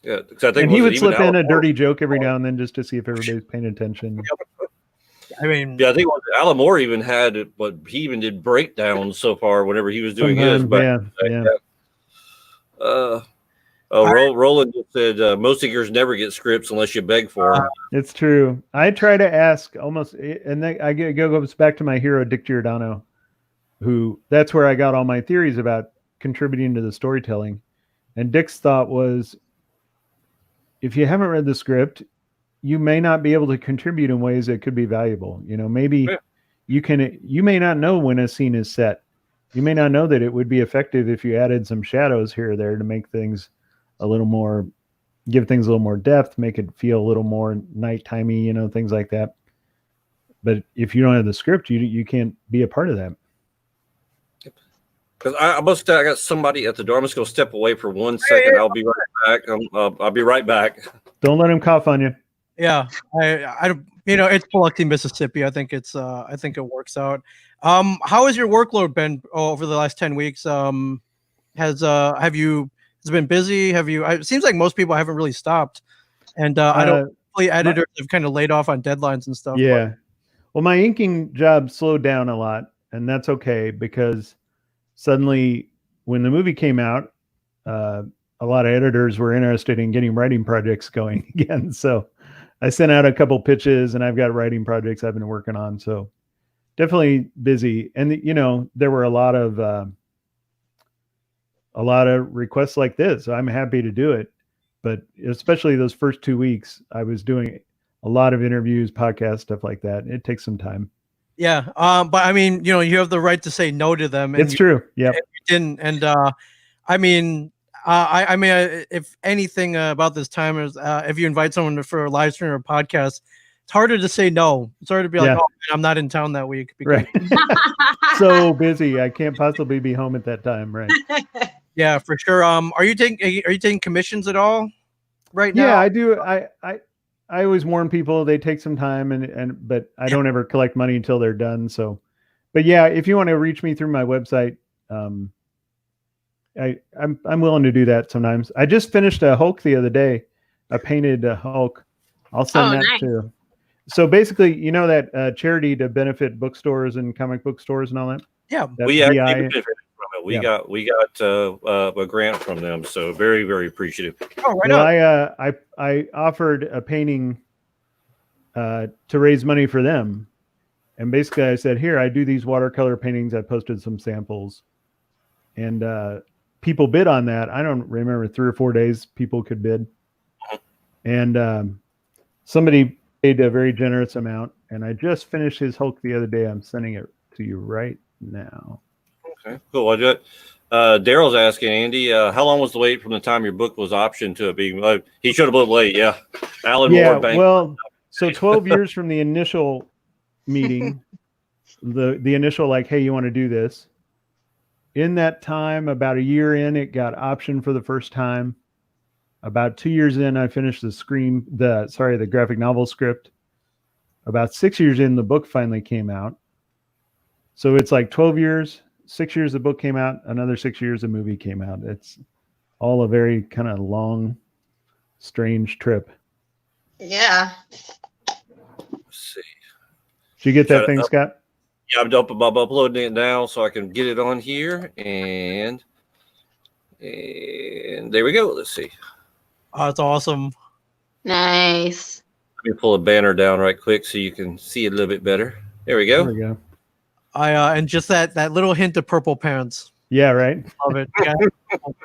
[SPEAKER 1] Yeah, I think
[SPEAKER 2] and he would slip in a dirty joke every now and then just to see if everybody's paying attention.
[SPEAKER 3] I mean,
[SPEAKER 1] I think Alan Moore even had he even did breakdowns so far whenever he was doing his. But Roland just said most inkers never get scripts unless you beg for them.
[SPEAKER 2] It's true. I try to ask almost, and then goes back to my hero Dick Giordano, that's where I got all my theories about contributing to the storytelling. And Dick's thought was, if you haven't read the script, you may not be able to contribute in ways that could be valuable. Maybe you may not know when a scene is set. You may not know that it would be effective if you added some shadows here or there to make things give things a little more depth, make it feel a little more nighttimey, things like that. But if you don't have the script, you can't be a part of that.
[SPEAKER 1] Because I got somebody at the door. I'm just going to step away for 1 second. I'll be right back. I'll be right back.
[SPEAKER 2] Don't let him cough on you.
[SPEAKER 3] Yeah, I it's Biloxi, Mississippi. I think it works out. How has your workload been over the last 10 weeks? Has it been busy? It seems like most people haven't really stopped. And I know hopefully editors have kind of laid off on deadlines and stuff.
[SPEAKER 2] Yeah. Well, my inking job slowed down a lot, and that's okay because suddenly when the movie came out, a lot of editors were interested in getting writing projects going again. So I sent out a couple pitches, and I've got writing projects I've been working on. So definitely busy. And there were a lot of requests like this. So I'm happy to do it. But especially those first 2 weeks, I was doing a lot of interviews, podcasts, stuff like that. It takes some time.
[SPEAKER 3] Yeah. But I mean, you have the right to say no to them. And
[SPEAKER 2] it's true. Yeah.
[SPEAKER 3] You didn't. And I mean, if anything about this time is if you invite someone for a live stream or a podcast, it's harder to say no. It's harder to be like, oh, man, I'm not in town that week.
[SPEAKER 2] Right. So busy. I can't possibly be home at that time. Right.
[SPEAKER 3] Yeah, for sure. Are you taking commissions at all right now?
[SPEAKER 2] Yeah, I do. I always warn people they take some time but I don't ever collect money until they're done. So, but yeah, if you want to reach me through my website, I'm willing to do that sometimes. I just finished a Hulk the other day. I painted a Hulk. I'll send that
[SPEAKER 4] nice.
[SPEAKER 2] too. So basically, that charity to benefit bookstores and comic book stores and all that.
[SPEAKER 3] Yeah,
[SPEAKER 1] we actually benefited from it. We got a grant from them, so very, very appreciative.
[SPEAKER 3] Oh, right
[SPEAKER 2] on. I offered a painting to raise money for them, and basically I said, here, I do these watercolor paintings. I posted some samples, and people bid on that. I don't remember, 3 or 4 days people could bid, and somebody paid a very generous amount, and I just finished his Hulk the other day. I'm sending it to you right now.
[SPEAKER 1] Okay, cool. Daryl's asking, Andy, how long was the wait from the time your book was optioned to it being? He showed up a little late. Yeah, Alan Moore.
[SPEAKER 2] Well, so 12 years from the initial meeting, the initial like, hey, you want to do this? In that time, about a year in, it got optioned for the first time. About 2 years in, I finished the graphic novel script. About 6 years in, the book finally came out. So it's like 12 years, 6 years the book came out, another 6 years the movie came out. It's all a very kind of long, strange trip.
[SPEAKER 4] Yeah.
[SPEAKER 1] Let's see.
[SPEAKER 2] Did you get that thing, Scott?
[SPEAKER 1] Yeah, I'm uploading it now so I can get it on here. And there we go. Let's see.
[SPEAKER 3] Oh, that's awesome.
[SPEAKER 4] Nice.
[SPEAKER 1] Let me pull a banner down right quick so you can see it a little bit better. There we go.
[SPEAKER 2] There we go.
[SPEAKER 3] And just that little hint of purple pants.
[SPEAKER 2] Yeah, right.
[SPEAKER 3] Love it. Yeah,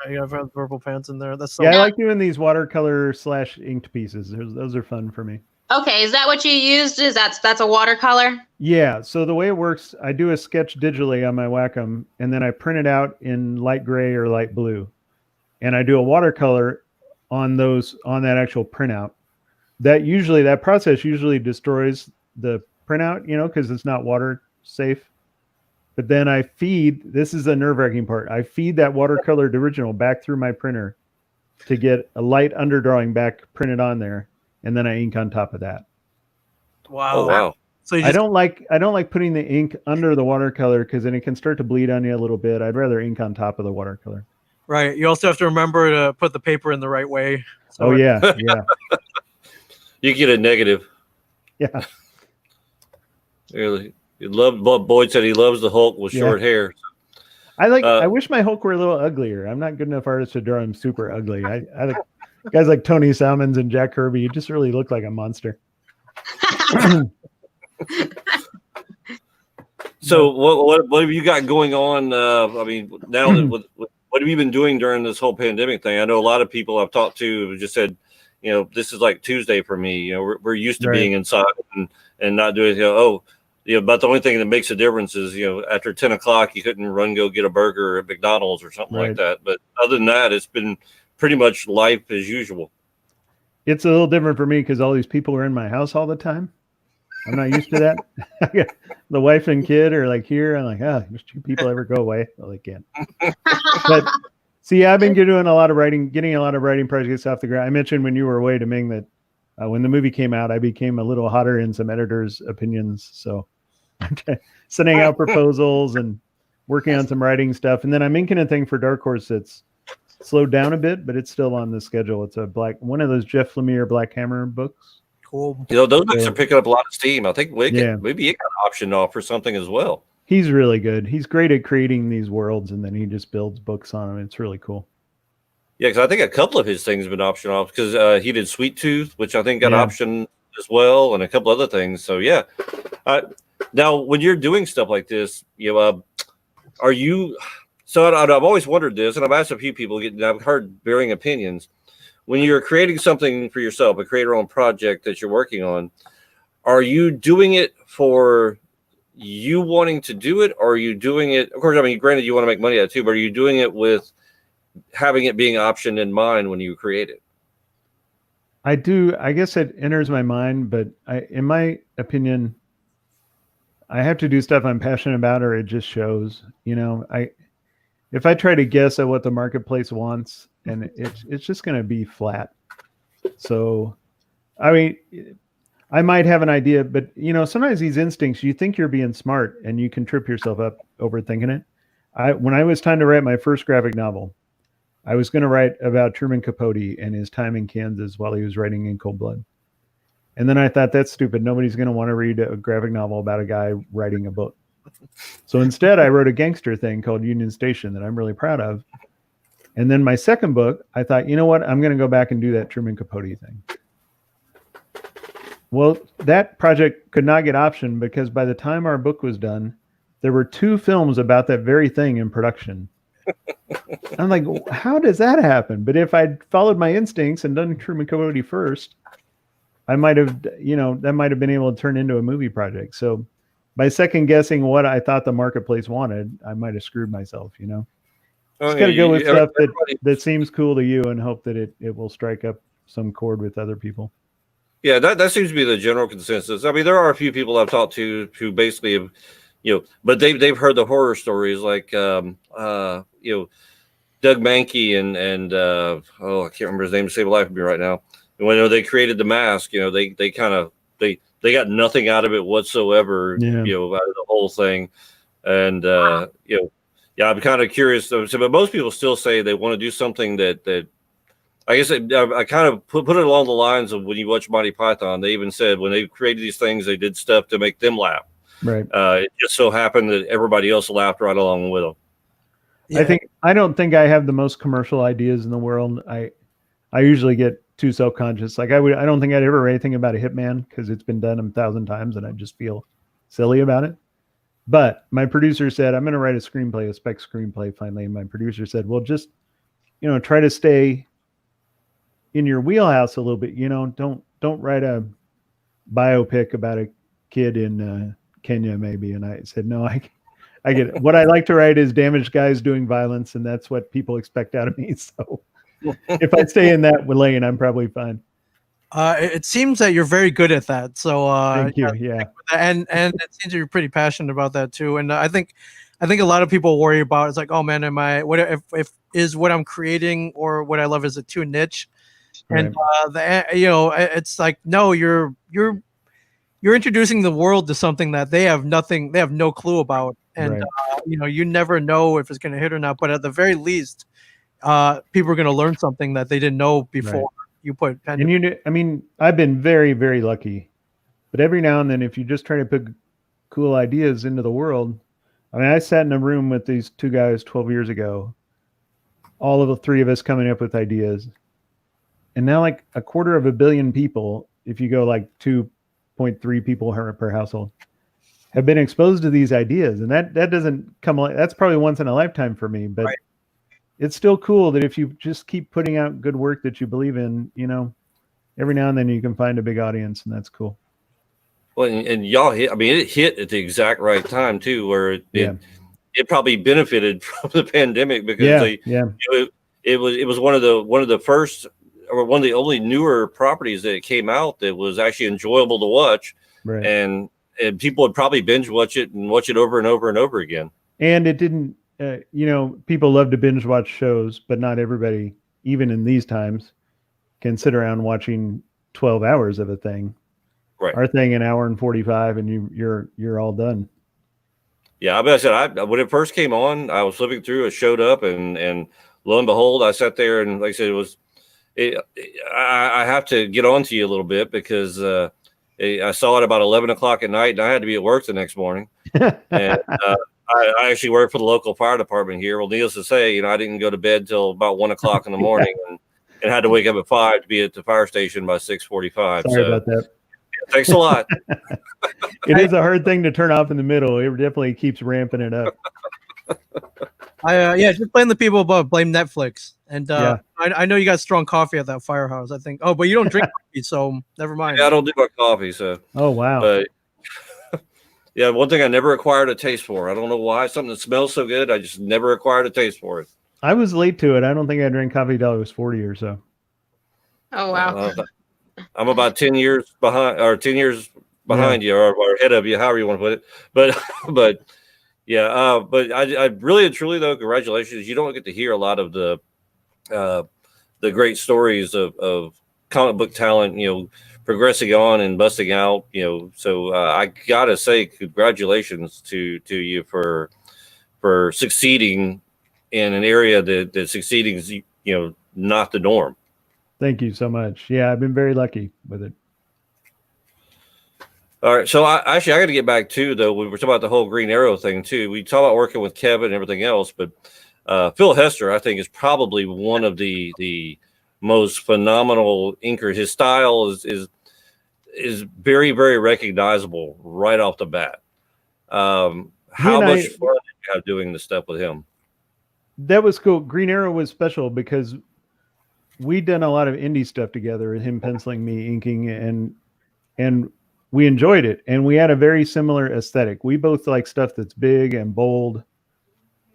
[SPEAKER 3] you have purple pants in there. That's so
[SPEAKER 2] I like doing these watercolor / inked pieces. Those are fun for me.
[SPEAKER 4] Okay, is that what you used? That's a watercolor?
[SPEAKER 2] Yeah. So the way it works, I do a sketch digitally on my Wacom, and then I print it out in light gray or light blue, and I do a watercolor on that actual printout. That process usually destroys the printout, because it's not water safe. But then this is the nerve-wracking part, I feed that watercolored original back through my printer to get a light underdrawing back printed on there, and then I ink on top of that.
[SPEAKER 3] Wow.
[SPEAKER 1] Oh, wow.
[SPEAKER 3] So
[SPEAKER 2] I don't like putting the ink under the watercolor because then it can start to bleed on you a little bit. I'd rather ink on top of the watercolor.
[SPEAKER 3] Right. You also have to remember to put the paper in the right way.
[SPEAKER 2] So yeah.
[SPEAKER 1] You get a negative.
[SPEAKER 2] Yeah.
[SPEAKER 1] Really. Boyd said he loves the Hulk with short hair.
[SPEAKER 2] I wish my Hulk were a little uglier. I'm not good enough artist to draw him super ugly. I like guys like Tony Salmons and Jack Kirby. You just really look like a monster.
[SPEAKER 1] So what have you got going on? I mean, now that what have you been doing during this whole pandemic thing? I know a lot of people I've talked to have just said, this is like Tuesday for me. We're used to being inside and not doing, but the only thing that makes a difference is, after 10 o'clock, you couldn't go get a burger at McDonald's or something like that. But other than that, it's been pretty much life as usual.
[SPEAKER 2] It's a little different for me because all these people are in my house all the time. I'm not used to that. The wife and kid are like here. I'm like, those two people ever go away? Well, they can't. But see, I've been getting a lot of writing projects off the ground. I mentioned when you were away to Ming that when the movie came out, I became a little hotter in some editors' opinions. So I'm sending out proposals and working on some writing stuff. And then I'm inking a thing for Dark Horse that's slowed down a bit, but it's still on the schedule. It's one of those Jeff Lemire Black Hammer books.
[SPEAKER 3] Cool.
[SPEAKER 1] You know, those books are picking up a lot of steam. I think maybe it got optioned off for something as well.
[SPEAKER 2] He's really good. He's great at creating these worlds, and then he just builds books on them. It's really cool.
[SPEAKER 1] Yeah, because I think a couple of his things have been optioned off because he did Sweet Tooth, which I think got optioned as well, and a couple other things. So yeah. Now, when you're doing stuff like this, are you? So I've always wondered this, and I've asked a few people, and I've heard varying opinions. When you're creating something for yourself, a creator-owned project that you're working on, are you doing it for you wanting to do it, or are you doing it? Of course, I mean, granted, you want to make money out too, but are you doing it with having it being optioned in mind when you create it?
[SPEAKER 2] I do. I guess it enters my mind, but in my opinion, I have to do stuff I'm passionate about, or it just shows. If I try to guess at what the marketplace wants, and it's just going to be flat. So, I mean, I might have an idea, but sometimes these instincts, you think you're being smart, and you can trip yourself up overthinking it. When I was time to write my first graphic novel, I was going to write about Truman Capote and his time in Kansas while he was writing In Cold Blood. And then I thought, that's stupid. Nobody's going to want to read a graphic novel about a guy writing a book. So instead, I wrote a gangster thing called Union Station that I'm really proud of. And then my second book, I thought, you know what? I'm going to go back and do that Truman Capote thing. Well, that project could not get optioned because by the time our book was done, there were 2 films about that very thing in production. I'm like, how does that happen? But if I'd followed my instincts and done Truman Capote first, I might have, that might have been able to turn into a movie project. So by second guessing what I thought the marketplace wanted, I might have screwed myself, Just got to go with stuff that seems cool to you and hope that it will strike up some chord with other people.
[SPEAKER 1] Yeah, that seems to be the general consensus. I mean, there are a few people I've talked to who basically have, but they've heard the horror stories like, Doug Mankey and I can't remember his name to save a life of me right now. And when they created The Mask, they kind of they got nothing out of it whatsoever, out of the whole thing. And I'm kind of curious. So, but most people still say they want to do something that I guess I kind of put it along the lines of when you watch Monty Python. They even said when they created these things, they did stuff to make them laugh.
[SPEAKER 2] Right.
[SPEAKER 1] It just so happened that everybody else laughed right along with them.
[SPEAKER 2] Yeah. I don't think I have the most commercial ideas in the world. I usually get too self-conscious. Like I don't think I'd ever write anything about a hitman because it's been done 1,000 times and I just feel silly about it. But my producer said, I'm going to write a screenplay, a spec screenplay finally. And my producer said, well, just, try to stay in your wheelhouse a little bit. Don't write a biopic about a kid in Kenya maybe. And I said, no, I get it. What I like to write is damaged guys doing violence. And that's what people expect out of me. So if I stay in that lane, I'm probably fine.
[SPEAKER 3] It seems that you're very good at that. So
[SPEAKER 2] thank you. Yeah.
[SPEAKER 3] And it seems you're pretty passionate about that too. And I think a lot of people worry about it's like, oh man, what if is what I'm creating or what I love is it too niche?
[SPEAKER 2] Right.
[SPEAKER 3] And it's like, no, you're introducing the world to something that they have no clue about. And
[SPEAKER 2] right.
[SPEAKER 3] You never know if it's going to hit or not, but at the very least, people are going to learn something that they didn't know before. Right. You put pen.
[SPEAKER 2] And I've been very, very lucky, but every now and then, if you just try to put cool ideas into the world, I sat in a room with these 2 guys 12 years ago, all of the 3 of us coming up with ideas. And now like 250 million people, if you go like 2.3 people per household, have been exposed to these ideas. And that doesn't come, that's probably once in a lifetime for me, but right. It's still cool that if you just keep putting out good work that you believe in, every now and then you can find a big audience, and that's cool.
[SPEAKER 1] Well, and y'all hit, it hit at the exact right time too, where it probably benefited from the pandemic because it was one of the first or one of the only newer properties that came out that was actually enjoyable to watch.
[SPEAKER 2] Right.
[SPEAKER 1] And people would probably binge watch it and watch it over and over and over again.
[SPEAKER 2] And it didn't, people love to binge watch shows, but not everybody, even in these times, can sit around watching 12 hours of a thing.
[SPEAKER 1] Right.
[SPEAKER 2] Our thing, 1 hour and 45, and you're all done.
[SPEAKER 1] Yeah, I said when it first came on, I was flipping through, it showed up, and lo and behold, I sat there and like I said, I have to get on to you a little bit because I saw it about 11 o'clock at night and I had to be at work the next morning. And I actually work for the local fire department here. Well, needless to say, I didn't go to bed till about 1 o'clock in the morning and had to wake up at 5 to be at the fire station by 6:45.
[SPEAKER 2] Sorry about that.
[SPEAKER 1] Thanks a lot.
[SPEAKER 2] It is a hard thing to turn off in the middle. It definitely keeps ramping it up.
[SPEAKER 3] Just blame the people above. Blame Netflix. And I know you got strong coffee at that firehouse, I think. Oh, but you don't drink coffee, so never mind.
[SPEAKER 1] Yeah, I don't do my coffee, so.
[SPEAKER 2] Oh, wow.
[SPEAKER 1] But yeah, one thing I never acquired a taste for. I don't know why. Something that smells so good, I just never acquired a taste for it.
[SPEAKER 2] I was late to it. I don't think I drank coffee till I was 40 or so.
[SPEAKER 4] Oh, wow.
[SPEAKER 1] I'm about 10 years behind, or 10 years behind you, or ahead of you, however you want to put it. But yeah, but I really and truly though, congratulations. You don't get to hear a lot of the great stories of comic book talent, progressing on and busting out, So I gotta say, congratulations to you for succeeding in an area that succeeding is, not the norm.
[SPEAKER 2] Thank you so much. Yeah, I've been very lucky with it.
[SPEAKER 1] All right. So I got to get back to, though, we were talking about the whole Green Arrow thing, too. We talk about working with Kevin and everything else, but Phil Hester, I think, is probably one of the most phenomenal inkers. His style is very, very recognizable right off the bat. How much fun did you have doing the stuff with him?
[SPEAKER 2] That was cool. Green Arrow was special because we'd done a lot of indie stuff together, him penciling, me inking, and we enjoyed it. And we had a very similar aesthetic. We both like stuff that's big and bold.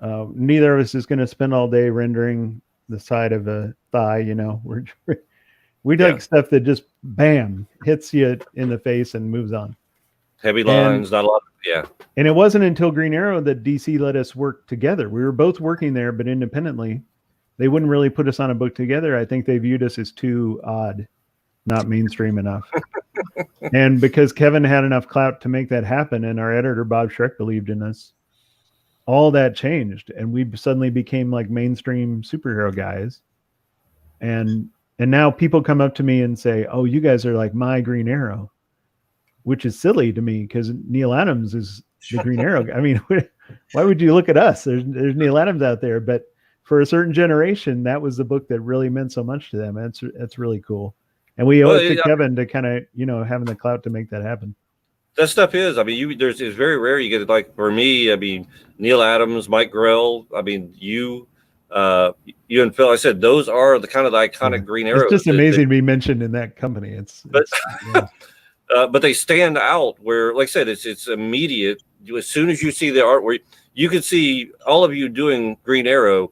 [SPEAKER 2] Neither of us is going to spend all day rendering the side of a thigh, we like stuff that just bam hits you in the face and moves on.
[SPEAKER 1] Heavy lines, not a lot.
[SPEAKER 2] And it wasn't until Green Arrow that DC let us work together. We were both working there, but independently. They wouldn't really put us on a book together. I think they viewed us as too odd, not mainstream enough. And because Kevin had enough clout to make that happen, and our editor Bob Schreck believed in us, all that changed, and we suddenly became like mainstream superhero guys. And now people come up to me and say, "Oh, you guys are like my Green Arrow," which is silly to me because Neil Adams is the Green Arrow. I mean, why would you look at us? There's Neil Adams out there, but for a certain generation, that was the book that really meant so much to them. That's really cool. And we owe it to Kevin to kind of, having the clout to make that happen.
[SPEAKER 1] That stuff is, it's very rare you get it. Like for me, Neil Adams, Mike Grell, you and Phil, I said, those are the kind of the iconic Green Arrows.
[SPEAKER 2] It's just amazing to be mentioned in that company.
[SPEAKER 1] But they stand out where, like I said, it's immediate. As soon as you see the art, where you could see all of you doing Green Arrow,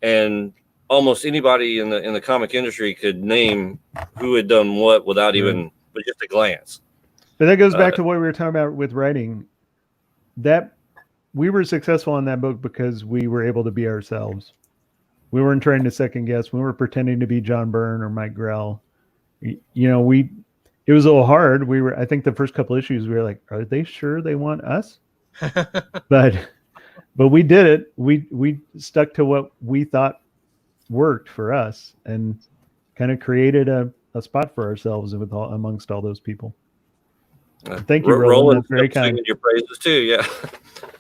[SPEAKER 1] and almost anybody in the comic industry could name who had done what without even but just a glance.
[SPEAKER 2] But that goes back to what we were talking about with writing. That we were successful in that book because we were able to be ourselves. We weren't trying to second guess. We weren't pretending to be John Byrne or Mike Grell. It was a little hard. I think the first couple issues we were like, are they sure they want us? But we did it. We stuck to what we thought worked for us and kind of created a spot for ourselves amongst all those people. Thank you, Roland. That's very kind.
[SPEAKER 1] Your praises too, yeah.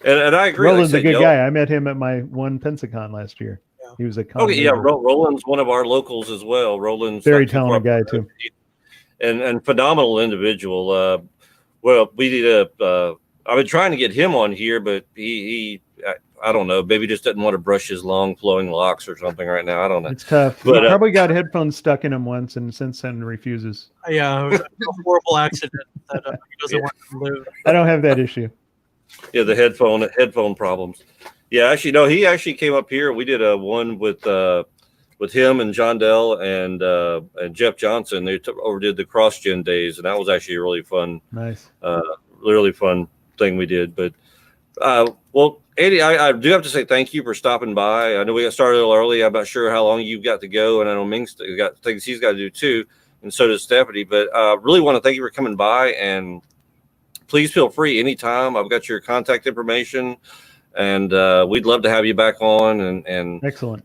[SPEAKER 1] And I agree.
[SPEAKER 2] Roland's a good guy. I met him at my one Pensacon last year. Yeah. He was a
[SPEAKER 1] Roland's one of our locals as well. Roland's
[SPEAKER 2] very talented guy too,
[SPEAKER 1] and phenomenal individual. Well, we did I've been trying to get him on here, but he I don't know, maybe just doesn't want to brush his long flowing locks or something right now. I don't know.
[SPEAKER 2] It's tough. But he probably got headphones stuck in him once, and since then refuses.
[SPEAKER 3] Yeah, it was a horrible accident that he doesn't want to live.
[SPEAKER 2] I don't have that issue.
[SPEAKER 1] Yeah, the headphone problems. Yeah, actually, no, he actually came up here. We did a one with him and John Dell and Jeff Johnson. They overdid the CrossGen days, and that was actually a really fun, really fun thing we did. But well, Andy, I do have to say thank you for stopping by. I know we got started a little early. I'm not sure how long you've got to go, and I know Ming's got things he's got to do too, and so does Stephanie. But really want to thank you for coming by, and please feel free anytime. I've got your contact information, and we'd love to have you back on. And
[SPEAKER 2] excellent.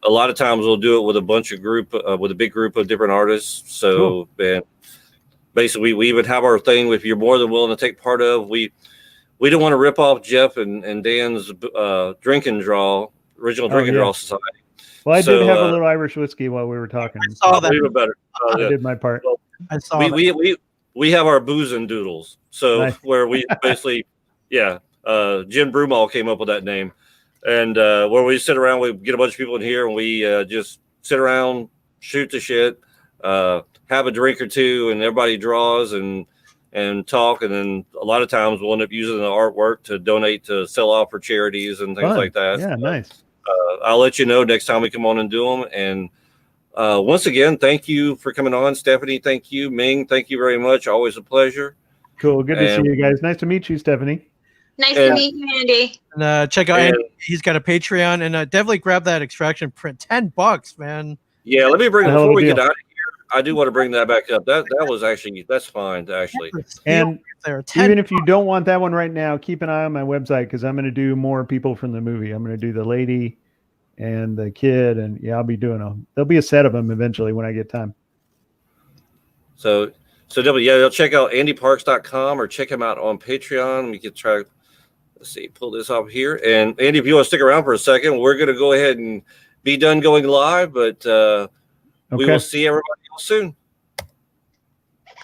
[SPEAKER 1] a lot of times we'll do it with a bunch of with a big group of different artists. So, and basically we would have our thing. If you're more than willing to take part of, we don't want to rip off Jeff and Dan's original drinking draw society.
[SPEAKER 2] Well, I did have a little Irish whiskey while we were talking.
[SPEAKER 3] I saw that.
[SPEAKER 1] Even better.
[SPEAKER 2] I did my part.
[SPEAKER 1] Well,
[SPEAKER 3] I saw that.
[SPEAKER 1] We have our booze and doodles. So
[SPEAKER 2] Nice.
[SPEAKER 1] where we basically, Jim Broomall came up with that name. And where we sit around, we get a bunch of people in here and we just sit around, shoot the shit, have a drink or two, and everybody draws and talk. And then a lot of times we'll end up using the artwork to donate to sell off for charities and things like that.
[SPEAKER 2] Yeah, nice.
[SPEAKER 1] I'll let you know next time we come on and do them. And once again, thank you for coming on. Stephanie, thank you. Ming, thank you very much. Always a pleasure.
[SPEAKER 2] Cool. Good to see you guys. Nice to meet you, Stephanie.
[SPEAKER 4] Nice to meet you, Andy.
[SPEAKER 3] And check out Andy. He's got a Patreon, and definitely grab that extraction print. $10, man.
[SPEAKER 1] Yeah, let me bring
[SPEAKER 2] Hell of
[SPEAKER 1] before
[SPEAKER 2] a
[SPEAKER 1] we
[SPEAKER 2] deal.
[SPEAKER 1] get out of here. I do want to bring that back up. That was actually that's fine actually.
[SPEAKER 2] And
[SPEAKER 3] there,
[SPEAKER 2] even if you don't want that one right now, keep an eye on my website because I'm going to do more people from the movie. I'm going to do the lady and the kid, and yeah, I'll be doing there'll be a set of them eventually when I get time.
[SPEAKER 1] So they'll check out andyparks.com or check him out on Patreon. We could try. Let's see, pull this up here. And Andy, if you want to stick around for a second, we're going to go ahead and be done going live, but we will see everybody else soon.